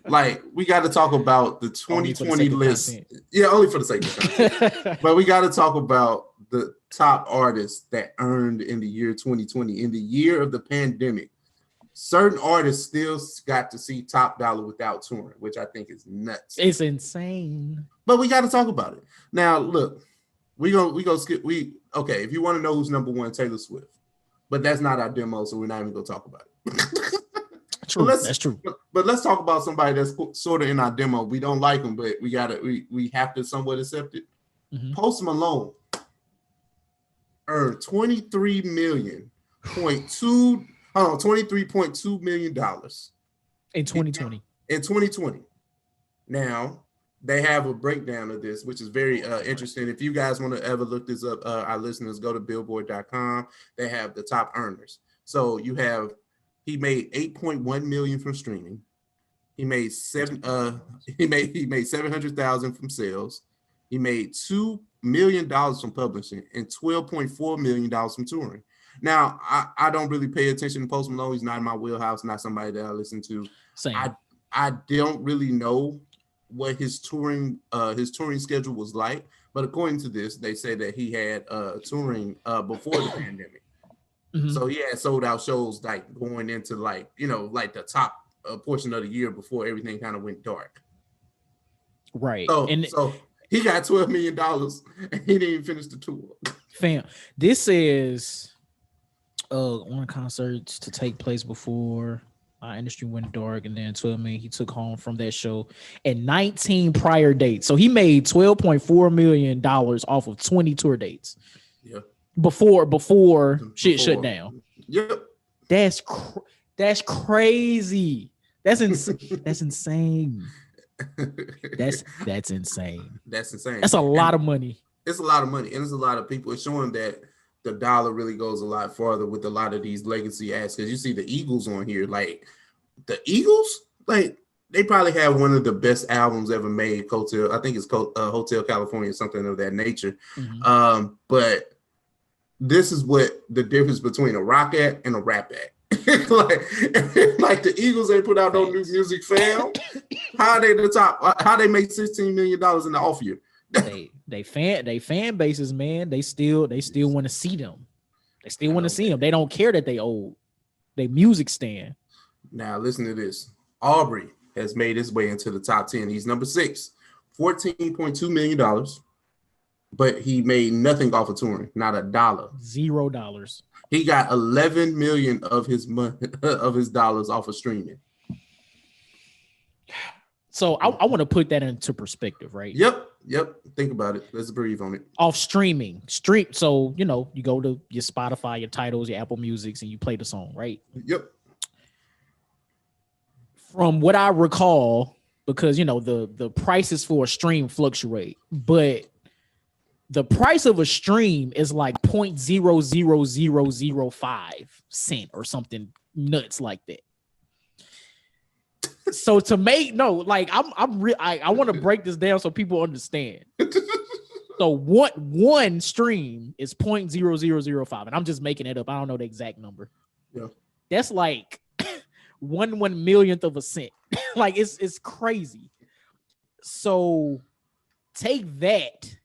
Like we got to talk about the 2020 list. Yeah, only for the sake of content. But we got to talk about the top artists that earned in the year 2020, in the year of the pandemic. Certain artists still got to see top dollar without touring, which I think is nuts. It's insane. But we got to talk about it. Now, look, we go skip. Okay, if you want to know who's number one, Taylor Swift. But that's not our demo, so we're not even gonna talk about it. True, that's true. But let's talk about somebody that's sort of in our demo. We don't like them, but we have to somewhat accept it. Mm-hmm. Post Malone earned $23.2 million in 2020. In 2020. Now they have a breakdown of this, which is very interesting. If you guys want to ever look this up, our listeners, go to billboard.com. They have the top earners. So he made $8.1 million from streaming. He made $700,000 from sales. He made $2 million from publishing and $12.4 million from touring. Now, I don't really pay attention to Post Malone. He's not in my wheelhouse, not somebody that I listen to. Same. I don't really know what his touring schedule was like, but according to this, they say that he had touring before the pandemic. Mm-hmm. So he had sold out shows like going into like the top portion of the year before everything kind of went dark. Right. So he got $12 million and he didn't even finish the tour. Fam, this is one concerts to take place before our industry went dark, and then 12 million he took home from that show and 19 prior dates. So he made $12.4 million off of 20 tour dates. Yeah. Before shit shut down. Yep. That's crazy. That's insane. That's insane. That's insane. That's insane. That's a lot of money. It's a lot of money, and it's a lot of people. It's showing that the dollar really goes a lot farther with a lot of these legacy acts. Because you see the Eagles on here, like the Eagles, like they probably have one of the best albums ever made. Hotel, I think it's Hotel California, something of that nature. Mm-hmm. But this is what the difference between a rock act and a rap act. like the Eagles ain't put out no new music, fam. How are they the top? How they make $16 million in the off year? They fan bases, man. They still want to see them. They still want to see them. They don't care that they old. They music stand. Now listen to this. Aubrey has made his way into the top 10. He's number 6, $14.2 million. But he made nothing off of touring, not a dollar. $0. He got 11 million of his dollars off of streaming. So I want to put that into perspective, right? Yep. Think about it. Let's breathe on it. Off streaming. So, you go to your Spotify, your titles, your Apple Musics, and you play the song, right? Yep. From what I recall, because, the prices for a stream fluctuate, but the price of a stream is like 0.00005 cent or something nuts like that. So to make I want to break this down so people understand. So one stream is 0.0005, and I'm just making it up. I don't know the exact number. Yeah. That's like 1/1,000,000th of a cent. Like it's crazy. So take that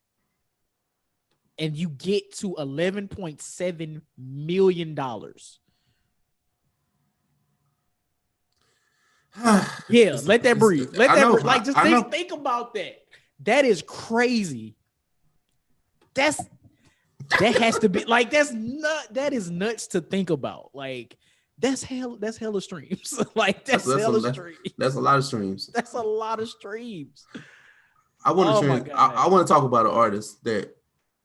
and you get to $11.7 million. Yeah, let that breathe. Let that breathe. Like, just think about that. That is crazy. That has to be like that is nuts to think about. Like that's hella streams. Like that's hella streams. That's a lot of streams. That's a lot of streams. I want to talk about an artist that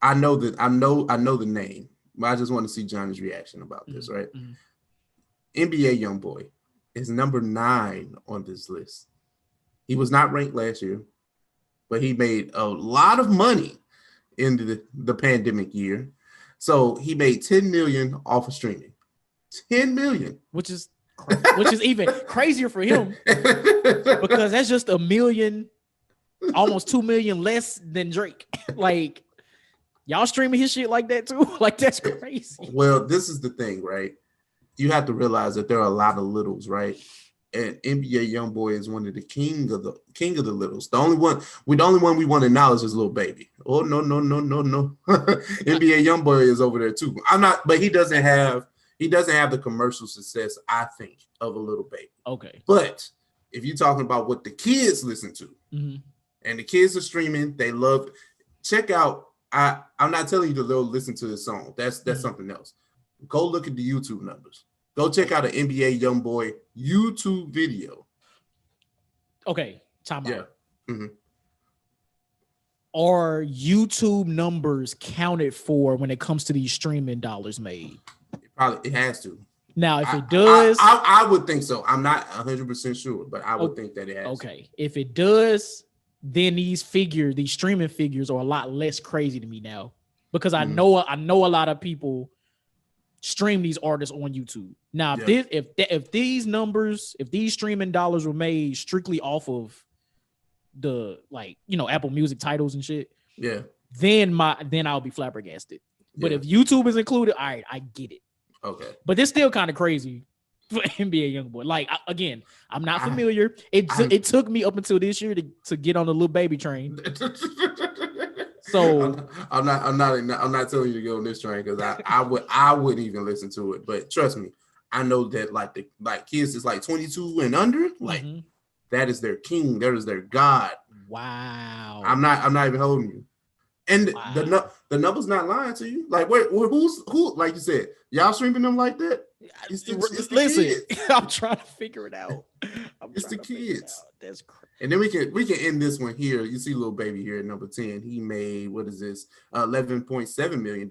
I know the name, but I just want to see Johnny's reaction about this, right? NBA YoungBoy is number 9 on this list. He was not ranked last year, but he made a lot of money in the pandemic year. So he made 10 million off of streaming. 10 million. Which is even crazier for him because that's just $1 million, almost 2 million less than Drake. Like, y'all streaming his shit like that too? Like, that's crazy. Well, this is the thing, right? You have to realize that there are a lot of littles, right? And NBA YoungBoy is one of the king of the littles. The only one we want to acknowledge is Lil Baby. Oh no. NBA YoungBoy is over there too. But he doesn't have the commercial success, I think, of a Lil Baby. Okay. But if you're talking about what the kids listen to, and the kids are streaming, they love. Check out. I'm not telling you to listen to this song. That's something else. Go look at the YouTube numbers. Go check out an NBA YoungBoy YouTube video. Okay, time out. Yeah. Are YouTube numbers counted for when it comes to these streaming dollars made? It has to. Now, if it does, I would think so. I'm not 100% sure, but I would think that it has. Okay, if it does, then these streaming figures are a lot less crazy to me now because I know a lot of people stream these artists on YouTube. Now, if these streaming dollars were made strictly off of the Apple Music titles and shit, then I'll be flabbergasted. But if YouTube is included, all right, I get it. Okay. But it's still kind of crazy for NBA YoungBoy. Like, again, I'm not familiar. It took me up until this year to get on the Lil Baby train. So I'm not telling you to go on this train because I wouldn't even listen to it. But trust me, I know that like kids is like 22 and under, like that is their king, that is their god. Wow. I'm not even holding you. And the number's not lying to you. Like, who? Like you said, y'all streaming them like that? Listen, I'm trying to figure it out. It's the kids. That's crazy. And then we can end this one here. You see Lil Baby here at number 10. He made $11.7 million.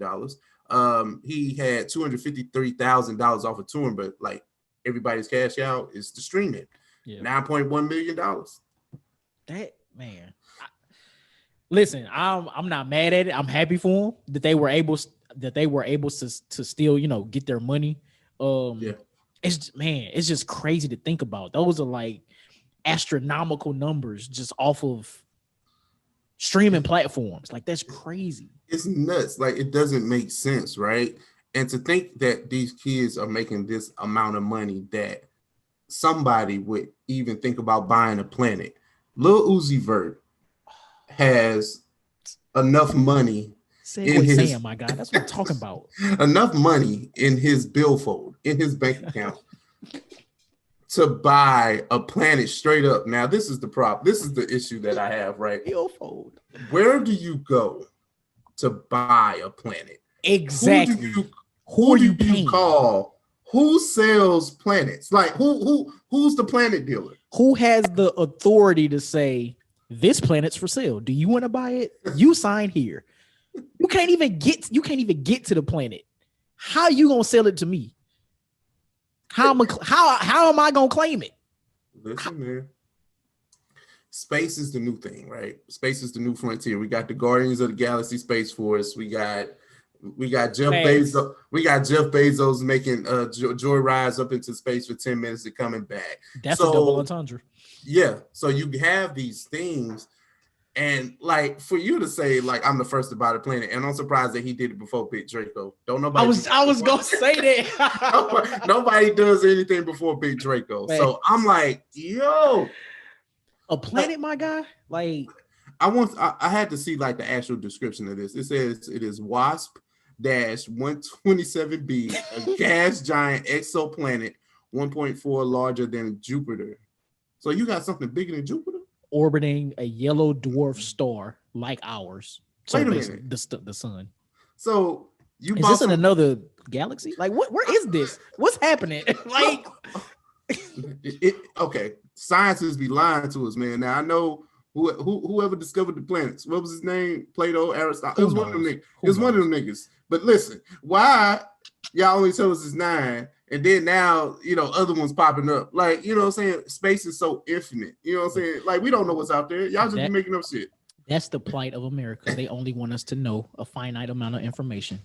He had $253,000 off of touring, but like everybody's cash out is the streaming. Yeah. $9.1 million. That man. Listen, I'm not mad at it. I'm happy for them that they were able to still get their money. It's just crazy to think about. Those are like astronomical numbers just off of streaming platforms. Like, that's crazy. It's nuts. Like, it doesn't make sense, right? And to think that these kids are making this amount of money, that somebody would even think about buying a planet. Lil Uzi Vert has enough money my God, that's what I'm talking about. Enough money in his billfold, in his bank account, to buy a planet straight up. Now, this is the problem. This is the issue that I have, right? Billfold. Where do you go to buy a planet? Exactly. Who do you call? Who sells planets? Like, who's the planet dealer? Who has the authority to say this planet's for sale? Do you want to buy it? You sign here. You can't even get to the planet. How you gonna sell it to me? How am I gonna claim it? Listen, man. Space is the new thing, right? Space is the new frontier. We got the Guardians of the Galaxy Space Force. We got Jeff Bezos. We got Jeff Bezos making joy rides up into space for 10 minutes and coming back. That's a double entendre. Yeah. So you have these things, And like for you to say like I'm the first to buy the planet, and I'm surprised that he did it before Big Draco. Don't nobody. I was gonna say that. nobody does anything before Big Draco. Man. So I'm like, yo, a planet, my guy. Like I had to see like the actual description of this. It says it is WASP-127b, a gas giant exoplanet 1.4 larger than Jupiter. So you got something bigger than Jupiter? Orbiting a yellow dwarf star like ours. So Wait a minute. The sun. So you is this in another galaxy? Like where is this? What's happening? Like okay. Scientists be lying to us, man. Now I know whoever discovered the planets. What was his name? Plato, Aristotle. It was one of them niggas. It was one of them niggas. But listen, why y'all only tell us it's 9? And then now, you know, other ones popping up. Like, you know what I'm saying? Space is so infinite. You know what I'm saying? Like, we don't know what's out there. Y'all just be making up shit. That's the plight of America. They only want us to know a finite amount of information.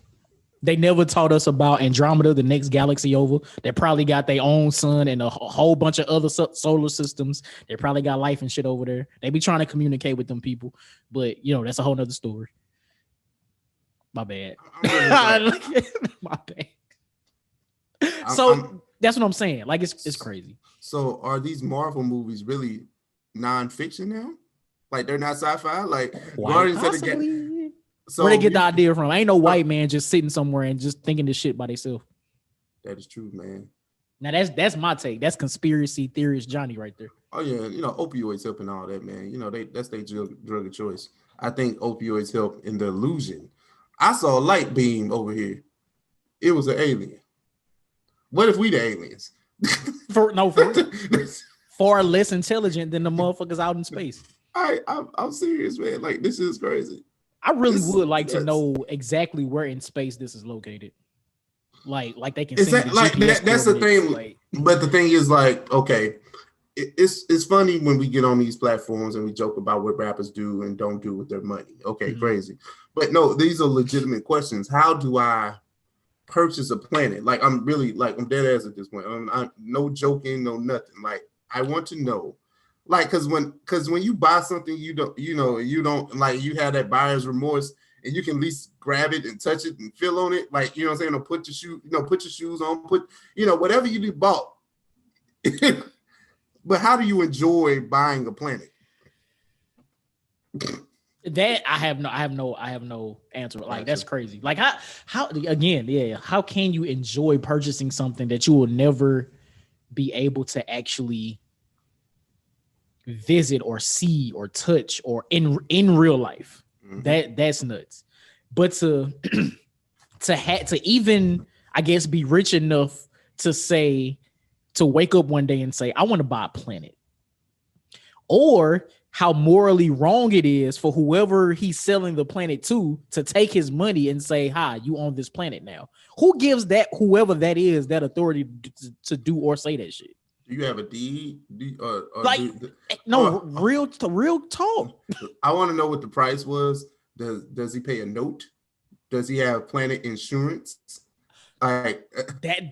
They never taught us about Andromeda, the next galaxy over. They probably got their own sun and a whole bunch of other solar systems. They probably got life and shit over there. They be trying to communicate with them people. But, you know, that's a whole nother story. My bad. My bad. That's what I'm saying. Like it's crazy. So are these Marvel movies really nonfiction now? Like they're not sci-fi? Like Guardians of the So where they get the idea from? Ain't no white man just sitting somewhere and just thinking this shit by themselves. That is true, man. Now that's my take. That's conspiracy theorist Johnnie right there. Oh yeah, you know, opioids help and all that, man. You know, that's their drug of choice. I think opioids help in the illusion. I saw a light beam over here. It was an alien. What if we the aliens? Far less intelligent than the motherfuckers out in space. I'm serious, man. Like this is crazy. I really would like to know exactly where in space this is located. Like they can see like that's the thing. Like, but the thing is, like, okay, it's funny when we get on these platforms and we joke about what rappers do and don't do with their money. Okay, crazy. But no, these are legitimate questions. How do I purchase a planet? Like I'm dead ass at this point. I'm no joking, no nothing. Like I want to know, like, because when you buy something, you don't like, you have that buyer's remorse, and you can at least grab it and touch it and feel on it, like, you know what I'm saying, or put your shoes on, whatever you do bought. But how do you enjoy buying a planet? That I have no answer. Like that's crazy. Like how again, yeah, how can you enjoy purchasing something that you will never be able to actually visit or see or touch or in real life? That's nuts. But to even, I guess, be rich enough to wake up one day and say, I want to buy a planet, or how morally wrong it is for whoever he's selling the planet to take his money and say, hi, you own this planet now. Who gives whoever that is that authority to do or say that shit? Do you have a deed? Real talk. I want to know what the price was. Does he pay a note? Does he have planet insurance? Like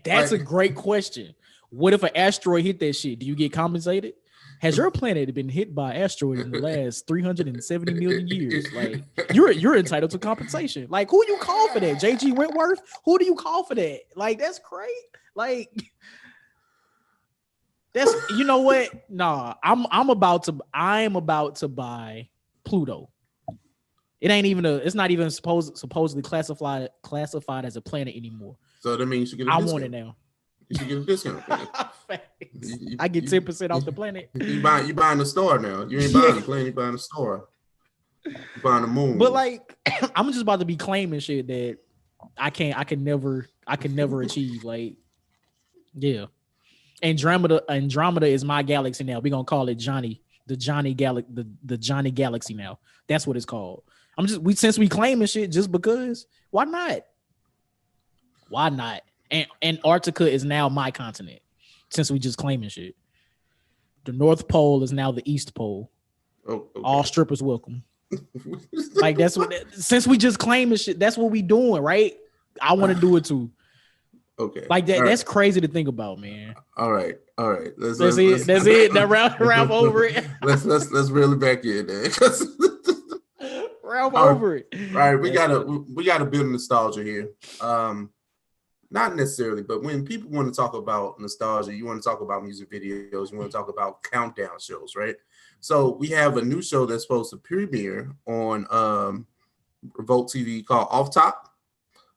that's a great question. What if an asteroid hit that shit? Do you get compensated? Has your planet been hit by an asteroid in the last 370 million years? Like you're entitled to compensation. Like who you call for that? JG Wentworth? Who do you call for that? Like that's great. Like that's, you know what? Nah, I'm about to buy Pluto. It's not even supposedly classified as a planet anymore. So that means you get a discount. I want it now. You should get a discount. I get 10% off the planet. You buying the star now. You ain't buying the planet, you buying the star. You buying the moon. But like I'm just about to be claiming shit that I can never achieve. Like, yeah. Andromeda is my galaxy now. We're gonna call it Johnnie, the Johnnie Galaxy now. That's what it's called. Since we claiming shit just because, why not? Why not? And Antarctica is now my continent since we just claiming shit. The North Pole is now the East Pole. Oh, okay. All strippers welcome. Like since we just claiming shit, that's what we doing, right? I want to do it too. Okay. Like that. That's crazy to think about, man. All right. That's it. That round over it. Let's reel it back in there. Ralph over it. All right, we gotta build nostalgia here. Not necessarily, but when people want to talk about nostalgia, you want to talk about music videos, you want to talk about countdown shows, right? So we have a new show that's supposed to premiere on Revolt TV called Off Top.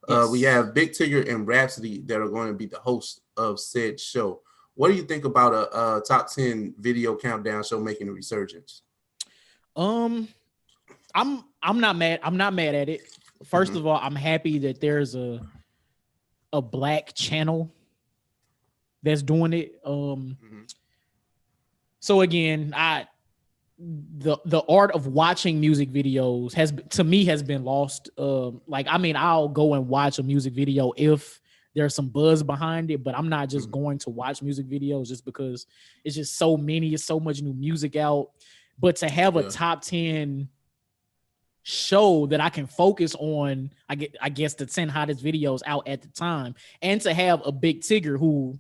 Yes. We have Big Tigger and Rhapsody that are going to be the host of said show. What do you think about a top 10 video countdown show making a resurgence? I'm not mad. I'm not mad at it. First of all, I'm happy that there's a black channel that's doing it. So again, the art of watching music videos has been lost. I'll go and watch a music video if there's some buzz behind it, but I'm not just going to watch music videos just because it's just so much new music out. But to have a top 10 show that I can focus on, I guess the 10 hottest videos out at the time, and to have a Big Tigger who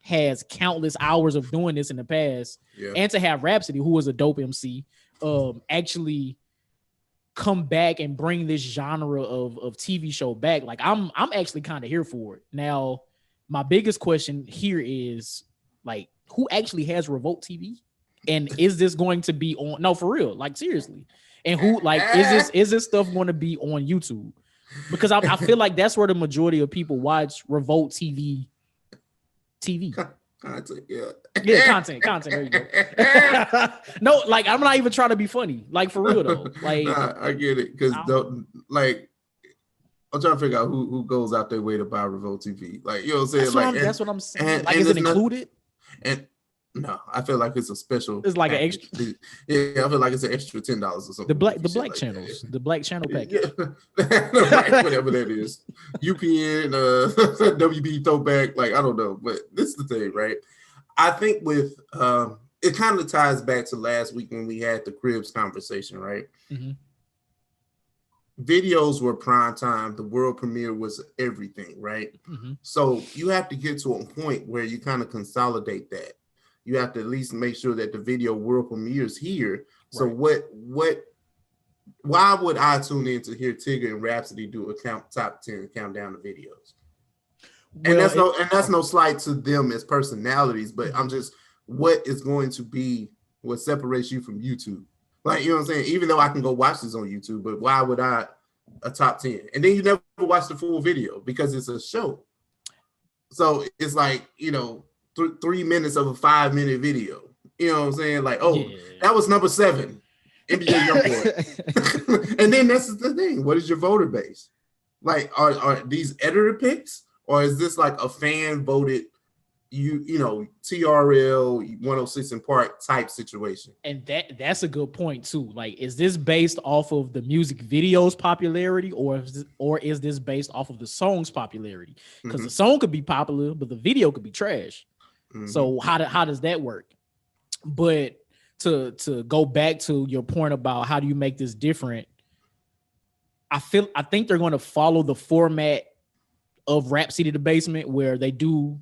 has countless hours of doing this in the past, and to have Rhapsody, who was a dope MC, actually come back and bring this genre of TV show back. Like I'm actually kind of here for it. Now, my biggest question here is like, who actually has Revolt TV? And is this going to be on? No, for real, like seriously. And who is this stuff going to be on YouTube? Because I feel like that's where the majority of people watch Revolt TV. Content, content. There you go. No, like I'm not even trying to be funny. Like for real though. Like I get it because like I'm trying to figure out who goes out their way to buy Revolt TV. Like you know what I'm saying? That's what I'm saying. Like is it included? And no, I feel like it's a special. It's like package. An extra. Yeah, I feel like it's an extra $10 or something. The black channels, the black channel package. Right, whatever that is. UPN, WB throwback. Like I don't know, but this is the thing, right? I think with it kind of ties back to last week when we had the Cribs conversation, right? Videos were prime time. The world premiere was everything, right? So you have to get to a point where you kind of consolidate that. You have to at least make sure that the video world premieres here. So why would I tune in to hear Tigger and Rhapsody do a top 10 countdown of videos? Well, and that's no slight to them as personalities, but I'm just, what is going to be what separates you from YouTube? Like, you know what I'm saying? Even though I can go watch this on YouTube, but why would I a top 10? And then you never watch the full video because it's a show. So it's like, 3 minutes of a 5-minute video. You know what I'm saying? Like, that was number 7, NBA Youngboy. And then that's the thing. What is your voter base? Like, are these editor picks, or is this like a fan voted, TRL 106 in Park type situation? And that's a good point too. Like, is this based off of the music video's popularity, or is this based off of the song's popularity? Because the song could be popular, but the video could be trash. So how does that work? But to go back to your point about how do you make this different, I think they're going to follow the format of Rhapsody the Basement, where they do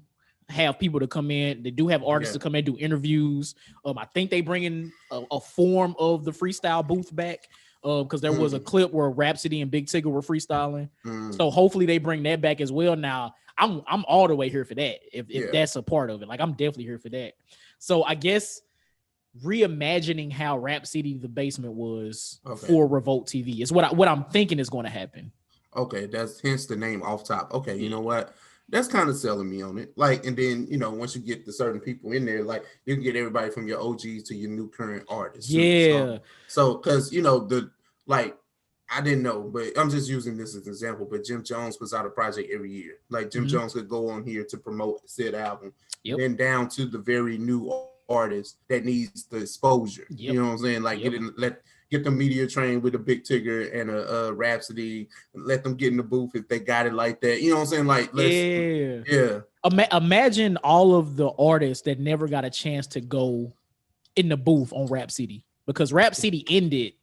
have people to come in. They do have artists to come in, do interviews. I think they bring in a form of the freestyle booth back, because there was a clip where Rhapsody and Big Tigger were freestyling. So hopefully they bring that back as well. Now I'm all the way here for that. If that's a part of it, like I'm definitely here for that. So I guess reimagining how Rhapsody the Basement was for Revolt TV is what I'm thinking is going to happen. Okay, that's hence the name Off Top. Okay, you know what? That's kind of selling me on it. Like, and then once you get the certain people in there, like you can get everybody from your OGs to your new current artists. Yeah. So because I didn't know, but I'm just using this as an example. But Jim Jones puts out a project every year. Like Jim Jones could go on here to promote said album, then down to the very new artist that needs the exposure. You know what I'm saying? Like get the media trained with a Big Tigger and a Rhapsody, let them get in the booth if they got it like that. You know what I'm saying? Like, Imagine all of the artists that never got a chance to go in the booth on Rhapsody, because Rhapsody ended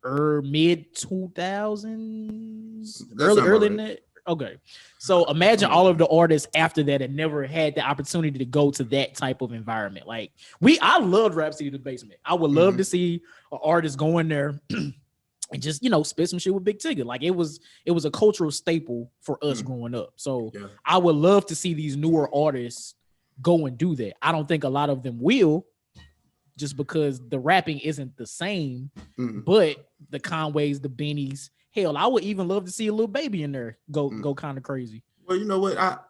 mid 2000s, early in that. Okay, so imagine all of the artists after that and never had the opportunity to go to that type of environment. Like I loved Rhapsody the Basement. I would love to see an artist go in there and just, you know, spit some shit with Big Tigger. Like it was a cultural staple for us growing up. So I would love to see these newer artists go and do that. I don't think a lot of them will, just because the rapping isn't the same. But the Conways, the Bennies, hell, I would even love to see a Lil Baby in there go kind of crazy. Well, you know what?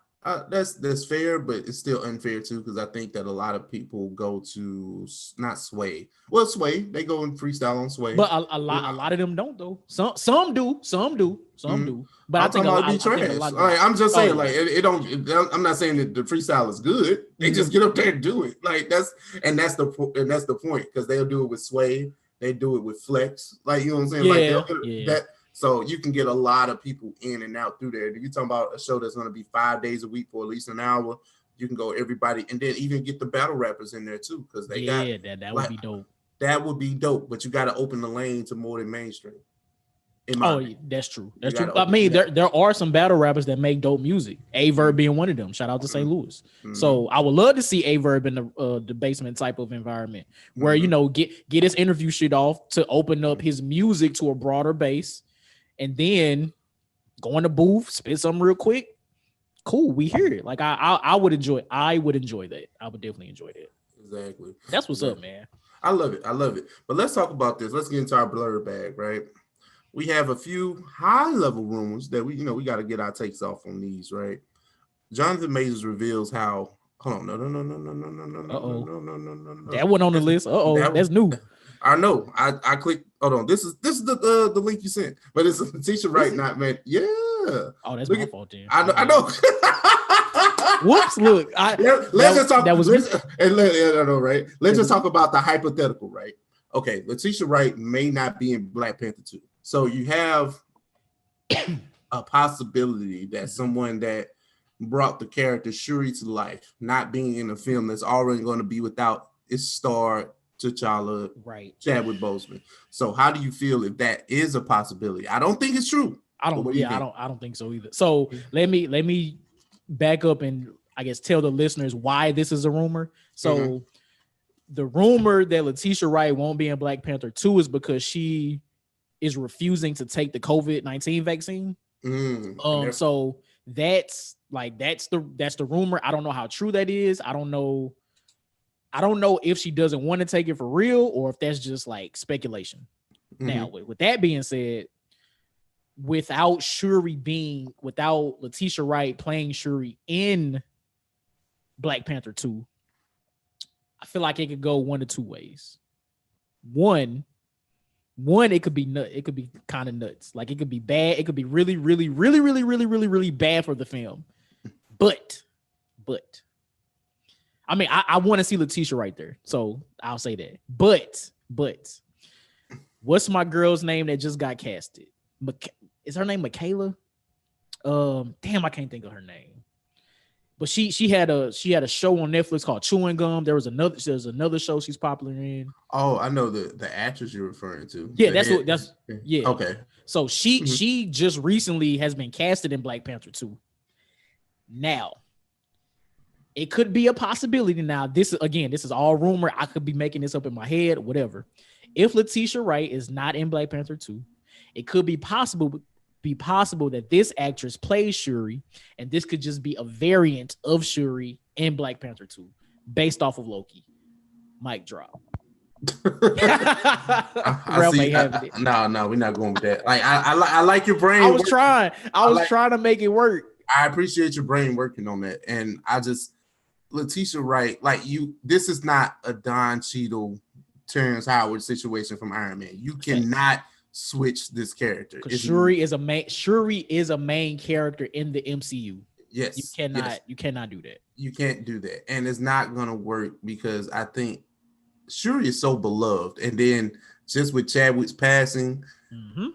That's fair, but it's still unfair too, because I think that a lot of people go to not Sway. Well, Sway, they go and freestyle on Sway, but a lot of them don't though. Some do. But I think a lot. I'm just saying, like it don't. I'm not saying that the freestyle is good. They just get up there and do it. Like that's the point, because they'll do it with Sway. They do it with Flex. Like, you know what I'm saying? That. So you can get a lot of people in and out through there. If you're talking about a show that's going to be 5 days a week for at least an hour, you can go everybody, and then even get the battle rappers in there too, because they that would be dope. That would be dope, but you got to open the lane to more than mainstream. That's true. That's true. I mean, there are some battle rappers that make dope music. Averb being one of them. Shout out to St. Louis. So I would love to see Averb in the basement type of environment where you know get his interview shit off to open up his music to a broader base. And then go in the booth, spit something real quick. Cool, we hear it. Like I would enjoy that. I would definitely enjoy that. Exactly. That's what's up, man. I love it. But let's talk about this. Let's get into our blur bag, right? We have a few high level rumors that we got to get our takes off on these, right? Jonathan Majors reveals how. Hold on, no. That one on the list. That's new. I know. I clicked. Hold on. This is the link you sent, but it's Letitia Wright, not man. Yeah. Oh, that's my fault, then. I know. Whoops. Look. Let's just talk. Right? Let's just talk about the hypothetical, right? Okay, Letitia Wright may not be in Black Panther 2, so you have a possibility that someone that brought the character Shuri to life, not being in a film that's already going to be without its star T'Challa, right? Chadwick Boseman. So how do you feel if that is a possibility? I don't think it's true. I don't think so either. So let me back up and I guess tell the listeners why this is a rumor. So the rumor that Letitia Wright won't be in Black Panther 2 is because she is refusing to take the COVID-19 vaccine. So that's the rumor. I don't know how true that is. I don't know if she doesn't want to take it for real or if that's just like speculation. Now, with that being said, without Letitia Wright playing Shuri in Black Panther 2, I feel like it could go one of two ways. One, it could be kind of nuts. Like it could be bad. It could be really, really, really, really, really, really, really bad for the film. But I mean, I want to see Letitia right there, so I'll say that. But what's my girl's name that just got casted? Is her name Michaela? Damn, I can't think of her name. But she had a show on Netflix called Chewing Gum. There's another show she's popular in. Oh, I know the actress you're referring to. Yeah, that's Okay. So she just recently has been casted in Black Panther 2. Now, it could be a possibility. Now, this is all rumor. I could be making this up in my head, whatever. If Letitia Wright is not in Black Panther 2, it could be possible that this actress plays Shuri, and this could just be a variant of Shuri in Black Panther 2, based off of Loki. Mic drop. No, we're not going with that. Like I like your brain. I was trying to make it work. I appreciate your brain working on that, and Letitia Wright, like you. This is not a Don Cheadle, Terrence Howard situation from Iron Man. You cannot switch this character. Shuri is a main character in the MCU. Yes, you cannot do that. You can't do that, and it's not gonna work because I think Shuri is so beloved, and then just with Chadwick's passing,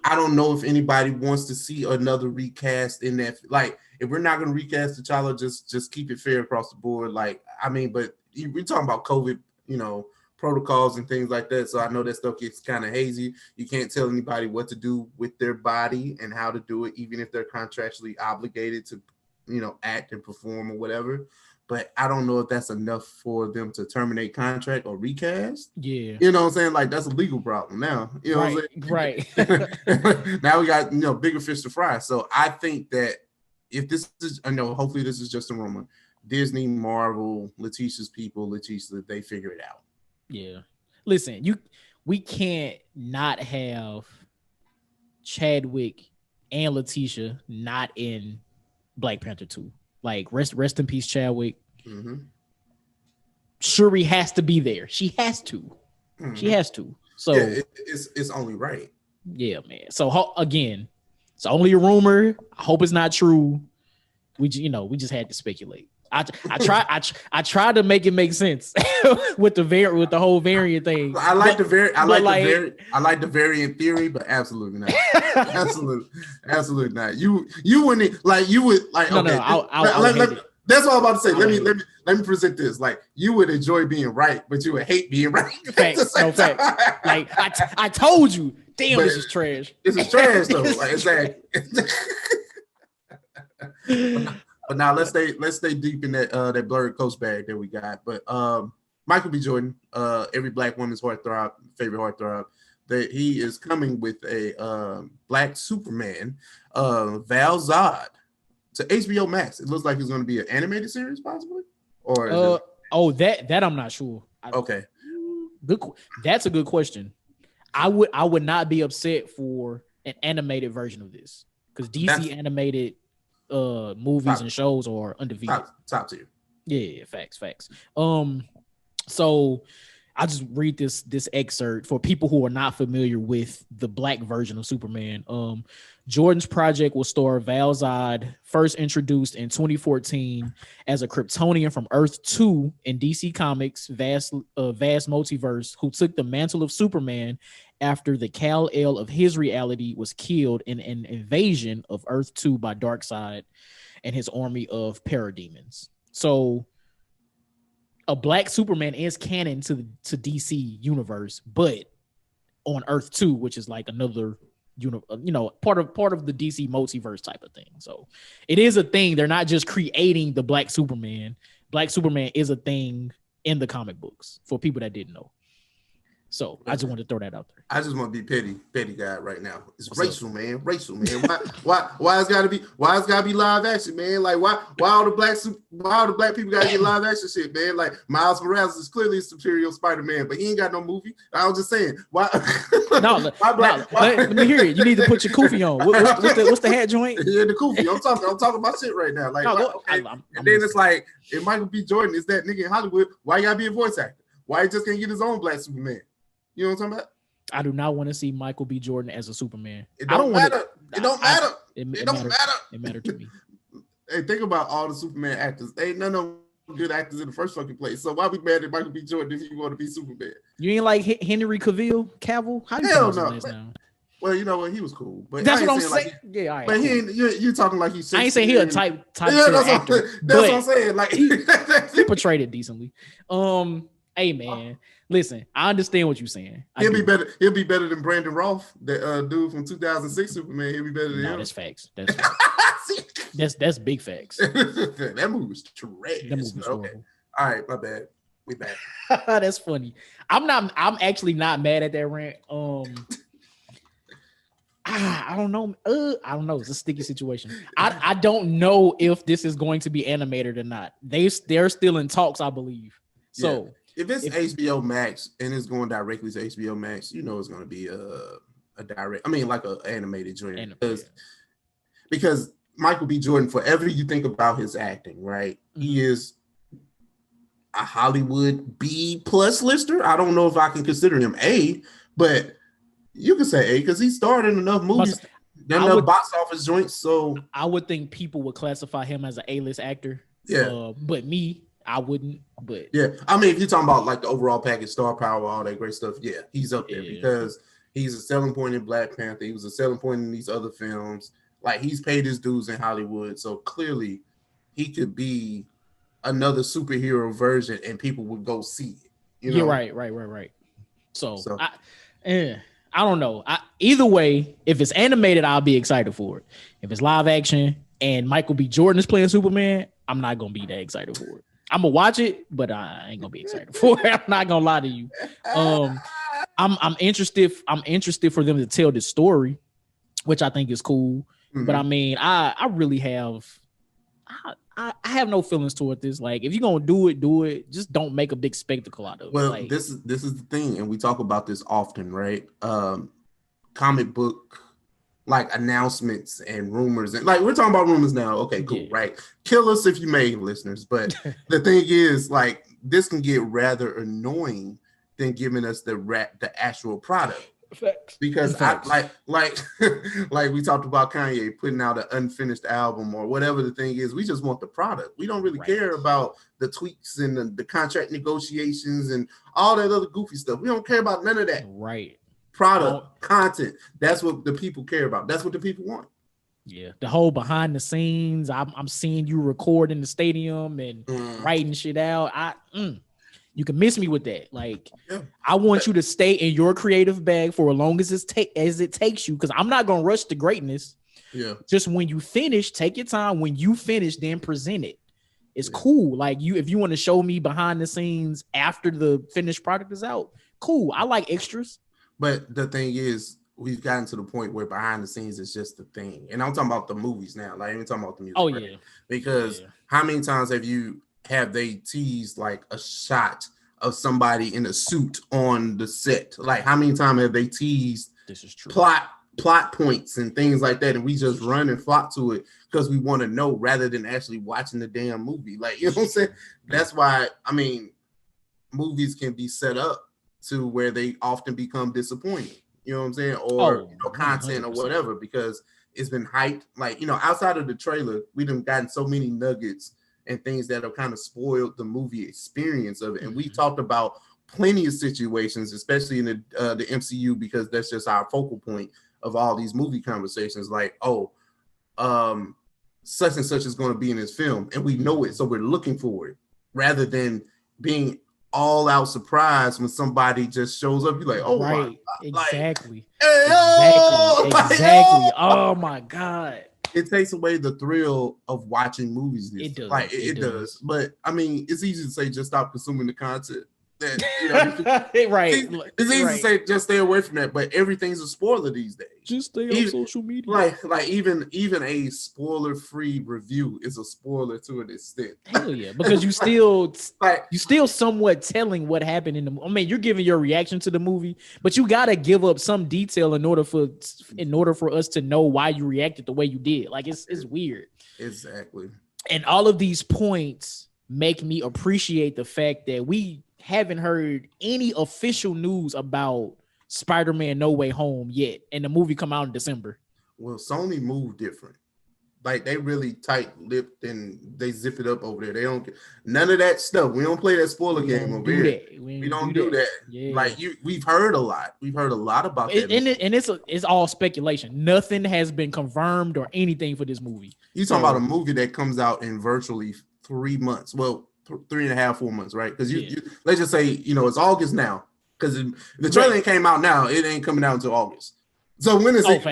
I don't know if anybody wants to see another recast in that. Like, if we're not gonna recast T'Challa, just keep it fair across the board. Like, I mean, but we're talking about COVID, protocols and things like that. So I know that stuff gets kind of hazy. You can't tell anybody what to do with their body and how to do it, even if they're contractually obligated to act and perform or whatever. But I don't know if that's enough for them to terminate contract or recast. Yeah. You know what I'm saying? Like, that's a legal problem now. You know what I'm saying? Right. Now we got, bigger fish to fry. So I think that if this is, hopefully this is just a rumor. Disney, Marvel, Letitia's people, Letitia, they figure it out. Yeah. Listen, we can't not have Chadwick and Letitia not in Black Panther 2. Like, rest in peace, Chadwick. Mm-hmm. Shuri has to be there. She has to. Mm-hmm. She has to. So yeah, it's only right. Yeah, man. So again, it's only a rumor. I hope it's not true. We just had to speculate. I tried to make it make sense with the whole variant thing. I like the variant theory, but absolutely not. absolutely not. You wouldn't like you would like. No, okay, that's what I'm about to say. Let me present this. Like, you would enjoy being right, but you would hate being right. Facts. Like I told you. Damn, but this is trash. This is trash though. Like, exactly. But now let's stay deep in that blurred coast bag that we got. But Michael B. Jordan, every Black woman's favorite heartthrob, that he is coming with a Black Superman, Val Zod, to HBO Max. It looks like it's going to be an animated series, possibly. Or that I'm not sure. Okay, good. That's a good question. I would not be upset for an animated version of this because DC animated movies and shows are undefeated. Top tier. Yeah, facts. So I'll just read this excerpt for people who are not familiar with the Black version of Superman. Jordan's project will star Val Zod, first introduced in 2014 as a Kryptonian from Earth 2 in DC Comics' vast multiverse, who took the mantle of Superman after the Kal-El of his reality was killed in an invasion of Earth 2 by Darkseid and his army of parademons. So a Black Superman is canon to DC universe, but on Earth 2, which is like another part of the DC multiverse type of thing. So it is a thing. They're not just creating the Black Superman. Black Superman is a thing in the comic books for people that didn't know. So I just wanted to throw that out there. I just want to be petty guy right now. It's racial, man. Why it's gotta be live action, man? Like why all the black people gotta get live action shit, man? Like Miles Morales is clearly a superior Spider-Man, but he ain't got no movie. I was just saying, why? Let me hear it. You need to put your kufi on. What's the hat joint? Yeah, the kufi. I'm talking about shit right now. Like, then it's like, if Michael B. Jordan is that nigga in Hollywood, why you gotta be a voice actor? Why he just can't get his own Black Superman? You know what I'm talking about? I do not want to see Michael B. Jordan as a Superman. It don't matter. It don't matter. It mattered to me. Hey, think about all the Superman actors. Ain't none of them good actors in the first fucking place. So why be mad at Michael B. Jordan if you want to be Superman? You ain't like Henry Cavill? How you Hell no. Well, you know what? He was cool. But that's what I'm saying. Yeah, all right. But you talking like he's. I ain't saying he a type actor. That's what I'm saying. Like he portrayed it decently. Hey man, listen, I understand what you're saying. He'll be better than Brandon Routh, the dude from 2006 Superman. He'll be better than him. That's facts. That's big facts. That movie was trash. That movie was okay. All right, my bad. We back. That's funny. I'm actually not mad at that rant. I don't know. I don't know. It's a sticky situation. I don't know if this is going to be animated or not. They're still in talks, I believe. So. Yeah. If it's HBO Max and it's going directly to HBO Max, it's going to be a direct. I mean, like an animated joint. Because Michael B. Jordan, forever you think about his acting, right? He is a Hollywood B+ lister. I don't know if I can consider him A, but you can say A because he starred in enough movies, enough box office joints. So I would think people would classify him as an A-list actor. Yeah, but me. I wouldn't, but yeah. I mean, if you're talking about like the overall package, star power, all that great stuff, yeah, he's up there because he's a selling point in Black Panther. He was a selling point in these other films. Like he's paid his dues in Hollywood, so clearly he could be another superhero version, and people would go see it. Yeah, right. So I don't know. Either way, if it's animated, I'll be excited for it. If it's live action, and Michael B. Jordan is playing Superman, I'm not gonna be that excited for it. I'm gonna watch it, but I ain't gonna be excited for it. I'm not gonna lie to you. I'm interested. I'm interested for them to tell this story, which I think is cool. Mm-hmm. But I mean, I really have. I have no feelings toward this. Like, if you're gonna do it. Just don't make a big spectacle out of it. Well, like, this is the thing, and we talk about this often, right? Comic book like announcements and rumors, and like we're talking about rumors now. Okay, cool, right? Kill us if you may, listeners. But the thing is, like, this can get rather annoying than giving us the actual product. Facts. Because I like we talked about Kanye putting out an unfinished album or whatever the thing is. We just want the product. We don't really care about the tweaks and the contract negotiations and all that other goofy stuff. We don't care about none of that. Right. Product, content. That's what the people care about. That's what the people want. Yeah. The whole behind the scenes. I'm seeing you record in the stadium and writing shit out. You can miss me with that. Like, I want you to stay in your creative bag for as long as it takes you, because I'm not gonna rush to greatness. Yeah. Just when you finish, take your time. When you finish, then present it. It's cool. Like, if you want to show me behind the scenes after the finished product is out, cool. I like extras. But the thing is, we've gotten to the point where behind the scenes is just the thing. And I'm talking about the movies now. Like, I'm talking about the music. Oh, right? yeah. Because how many times have they teased like a shot of somebody in a suit on the set? Like, how many times have they teased this is true plot points and things like that, and we just run and flock to it because we want to know rather than actually watching the damn movie? Like, you know what I'm saying? That's why, I mean, movies can be set up to where they often become disappointing, you know what I'm saying? Or content 100%. Or whatever, because it's been hyped. Like, outside of the trailer, we done gotten so many nuggets and things that have kind of spoiled the movie experience of it. And we talked about plenty of situations, especially in the MCU, because that's just our focal point of all these movie conversations. Like, such and such is going to be in this film, and we know it, so we're looking for it, rather than being all out surprised when somebody just shows up. You're like, oh, right, my God. Exactly. Like, Exactly. Oh my God. It takes away the thrill of watching movies. It does. Like, it does. But I mean, it's easy to say just stop consuming the content. That, right. It's easy to say just stay away from that, but everything's a spoiler these days. Just stay on social media. Like even a spoiler-free review is a spoiler to an extent. Hell yeah, because you still somewhat telling what happened in the movie. I mean, you're giving your reaction to the movie, but you gotta give up some detail in order for us to know why you reacted the way you did. Like, it's weird. Exactly. And all of these points make me appreciate the fact that we haven't heard any official news about Spider-Man No Way Home yet, and the movie come out in December. Well, Sony moved different. Like, they really tight-lipped and they zip it up over there. They don't none of that stuff. We don't play that spoiler game over here. We don't do that. Yeah. Like, we've heard a lot. We've heard a lot about that. And it's all speculation. Nothing has been confirmed or anything for this movie. You talking about a movie that comes out in virtually 3 months. Well, 3.5, 4 months, right? Because you let's just say, it's August now. Because the trailer came out now, it ain't coming out until August. So when is it?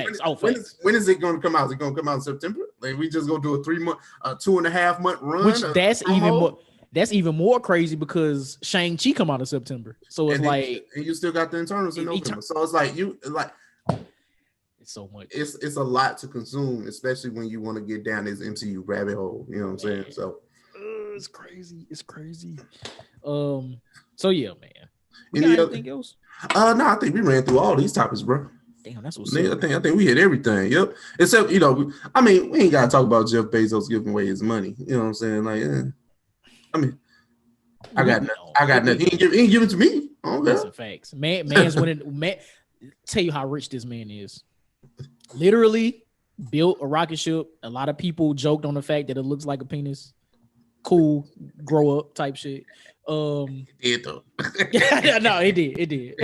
When is it going to come out? Is it going to come out in September? Like, we just gonna do a 2.5 month run? Which that's even more crazy, because Shang-Chi come out in September. So it's and you still got the Eternals in November. So it's like it's so much. It's a lot to consume, especially when you want to get down this MCU rabbit hole. You know what I'm saying? So. It's crazy. So yeah, man. Anything else? No, I think we ran through all these topics, bro. Damn, that's what's up. I think we hit everything. Yep. Except, I mean, we ain't gotta talk about Jeff Bezos giving away his money. You know what I'm saying? Like, I mean, I got nothing. He ain't give it to me. That's a fact. Man's winning. Tell you how rich this man is. Literally built a rocket ship. A lot of people joked on the fact that it looks like a penis. Cool, grow up type shit. It did though. No, it did.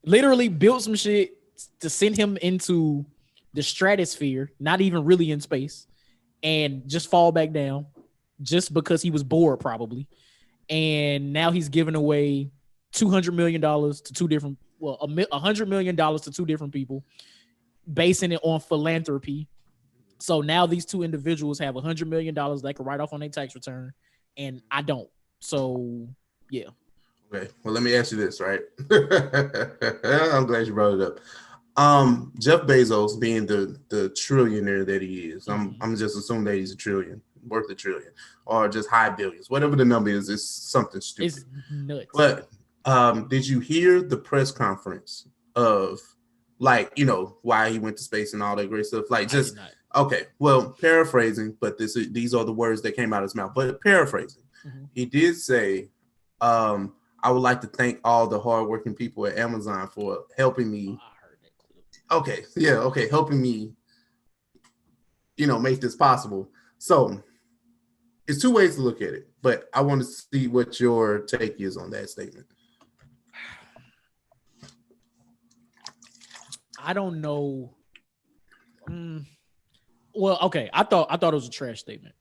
Literally built some shit to send him into the stratosphere, not even really in space, and just fall back down just because he was bored, probably. And now he's giving away $200 million to two different, $100 million to two different people, basing it on philanthropy. So now these two individuals have $100 million they can write off on their tax return, and I don't. So yeah. Okay. Well, let me ask you this, right? I'm glad you brought it up. Jeff Bezos being the trillionaire that he is, I'm just assuming that he's worth a trillion, or just high billions, whatever the number is. It's something stupid. It's nuts. But did you hear the press conference of, like, you know, why he went to space and all that great stuff? Like, just okay. Well, paraphrasing, but these are the words that came out of his mouth. But paraphrasing, he did say, I would like to thank all the hardworking people at Amazon for helping me. Okay, yeah, okay, helping me, you know, make this possible. So it's two ways to look at it, but I want to see what your take is on that statement. I don't know. Well, okay, I thought it was a trash statement.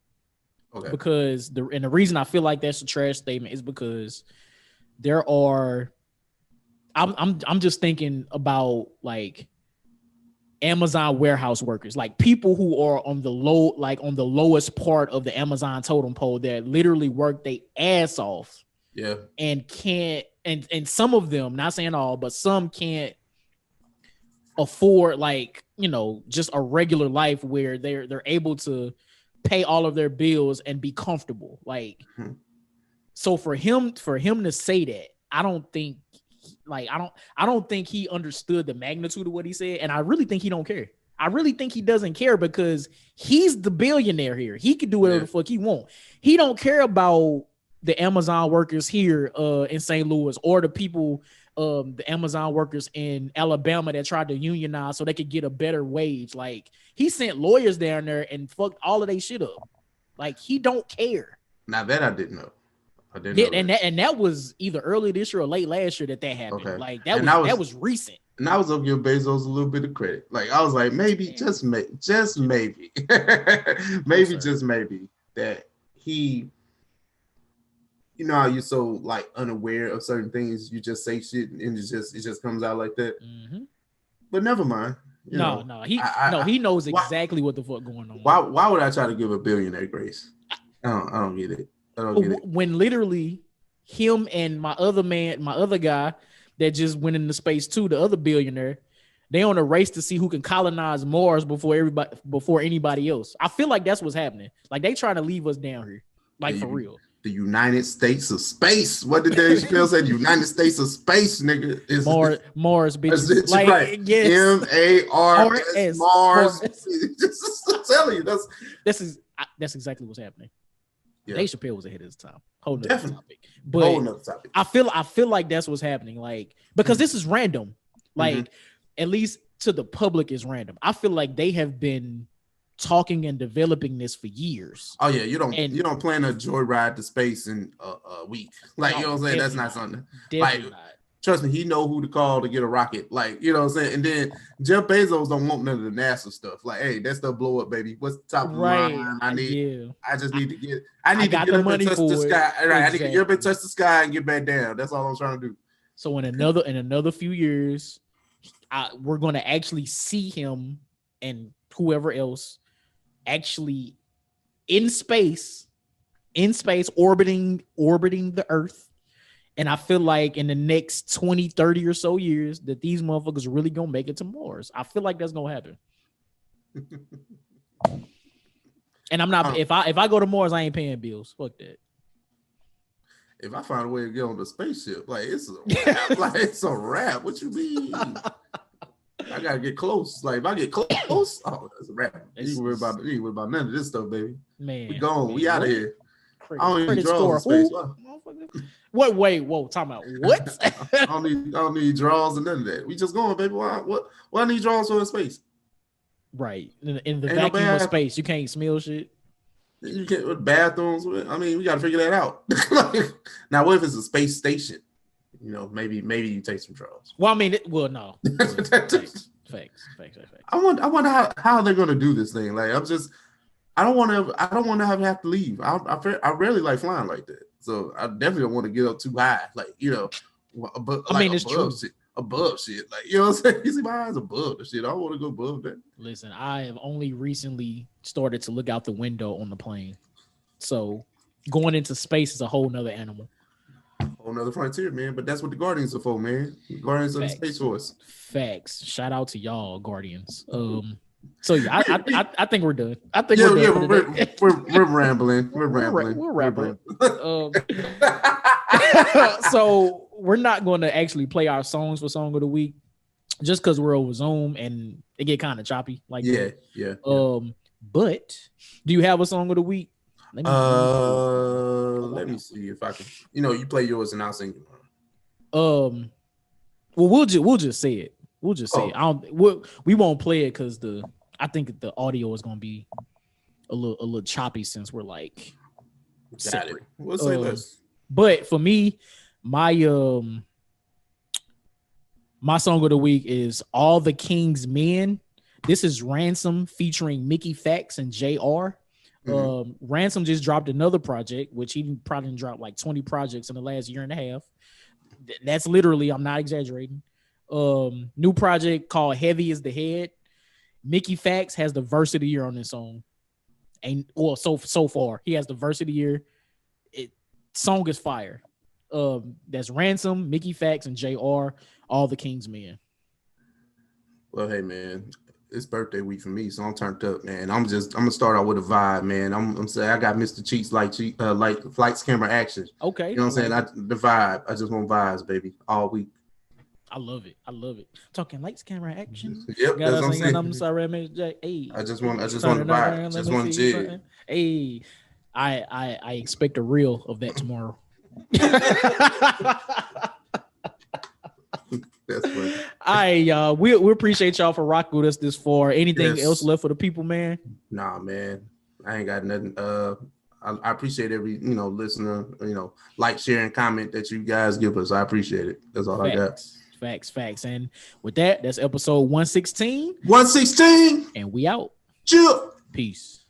Okay. Because the reason I feel like that's a trash statement is because there are. I'm just thinking about like Amazon warehouse workers, like people who are on the lowest part of the Amazon totem pole that literally work their ass off. Yeah. And can't, and some of them, not saying all, but some can't afford, like, you know, just a regular life where they're able to pay all of their bills and be comfortable. Like, so for him to say that, I don't think he understood the magnitude of what he said, and I really think he don't care. I really think he doesn't care because he's the billionaire here. He can do whatever the fuck he want. He don't care about the Amazon workers here in St. Louis, or the people, the Amazon workers in Alabama that tried to unionize so they could get a better wage. Like, he sent lawyers down there and fucked all of their shit up. Like, he don't care. Now that I didn't know. And that was either early this year or late last year that happened. Okay. Like, that was recent. And I was gonna give Bezos a little bit of credit. Like, I was like, maybe, just maybe, just maybe that he, you know how you're so like unaware of certain things, you just say shit and it just comes out like that. But never mind. He knows exactly what the fuck going on. Why would I try to give a billionaire grace? I don't get it. When literally him and my other guy that just went into space too, the other billionaire, they on a race to see who can colonize Mars before anybody else. I feel like that's what's happening. Like, they trying to leave us down here, like, for real. The United States of space. What did Dave Chappelle say? The United States of space, nigga. Is Mars, bitch. Like, right. Yes. M-A-R-S, Mars. Just telling you, that's exactly what's happening. Yeah. Dave Chappelle was ahead of his time. Whole nother topic. I feel like that's what's happening. Like, because this is random. Like, at least to the public is random. I feel like they have been talking and developing this for years. Oh yeah, you don't plan a joyride to space in a week. Like, you know what I'm saying? That's not something. Like, trust me, he know who to call to get a rocket. Like, you know what I'm saying? And then Jeff Bezos don't want none of the NASA stuff. Like, hey, that stuff blow up, baby. What's the top of the line? I need to get up and touch the sky. Right, I need to get up and touch the sky and get back down. That's all I'm trying to do. So in another few years, we're going to actually see him and whoever else actually in space orbiting the Earth. And I feel like in the next 20, 30 or so years that these motherfuckers are really going to make it to Mars. I feel like that's going to happen. And I'm not, if I go to Mars, I ain't paying bills. Fuck that. If I find a way to get on the spaceship, like, it's a wrap. Like, it's a wrap. What you mean? I gotta get close. Like, if I get close, oh, that's a wrap. You ain't worry about none of this stuff, baby. Man, we gone. We out of here. I don't even draws in space. What? Wait, whoa, time out. What? I don't need draws and none of that. We just going, baby. What I need draws for in space? Right. In the vacuum of space, you can't smell shit. You can't with bathrooms. I mean, we gotta figure that out. Now, what if it's a space station? You know, maybe you take some draws. Well, I mean, no. Facts. I wonder how they're gonna do this thing. Like, I don't want to have to leave. I rarely like flying like that. So I definitely don't want to get up too high. Like, you know, but I mean, it's true. above shit. Like, you know what I'm saying? You see, my eyes above the shit. I want to go above that. Listen, I have only recently started to look out the window on the plane. So going into space is a whole nother animal. Whole nother frontier, man. But that's what the Guardians are for, man. Guardians of the Space Force. Facts. Shout out to y'all, Guardians. So yeah, I think we're done. I think we're rambling. We're rambling. We're rambling. So we're not going to actually play our songs for Song of the Week just because we're over Zoom and it get kind of choppy. Like yeah. But do you have a Song of the Week? Let me see if I can. You play yours and I'll sing. Well, we'll just say it. We'll just say it. We won't play it because I think the audio is gonna be a little choppy since we're like separate. We'll say less. But for me, my Song of the Week is All the King's Men. This is Ransom featuring Mickey Factz and JR. Ransom just dropped another project, which he probably dropped like 20 projects in the last year and a half. That's literally, I'm not exaggerating. New project called Heavy is the Head. Mickey Factz has the verse of the year on this song. And so far, he has the verse of the year. Song is fire. That's Ransom, Mickey Factz, and JR, All the King's Men. Well, hey man, it's birthday week for me, so I'm turned up, man. I'm gonna start out with a vibe, man. I'm saying I got Mr. Cheeks like flights, camera, action. Okay. You know what I'm saying? The vibe. I just want vibes, baby, all week. I love it. Talking lights, camera, action. Yep, that's what I'm saying. I'm sorry, Mr. J. Hey, I just want the vibe. Just want to jig. Hey, I expect a reel of that tomorrow. That's funny. All right, y'all. We appreciate y'all for rocking with us this far. Anything else left for the people, man? Nah, man. I ain't got nothing. I appreciate every listener, like, share, and comment that you guys give us. I appreciate it. That's all I got. Facts. And with that, that's episode 116. 116. And we out. Chill. Peace.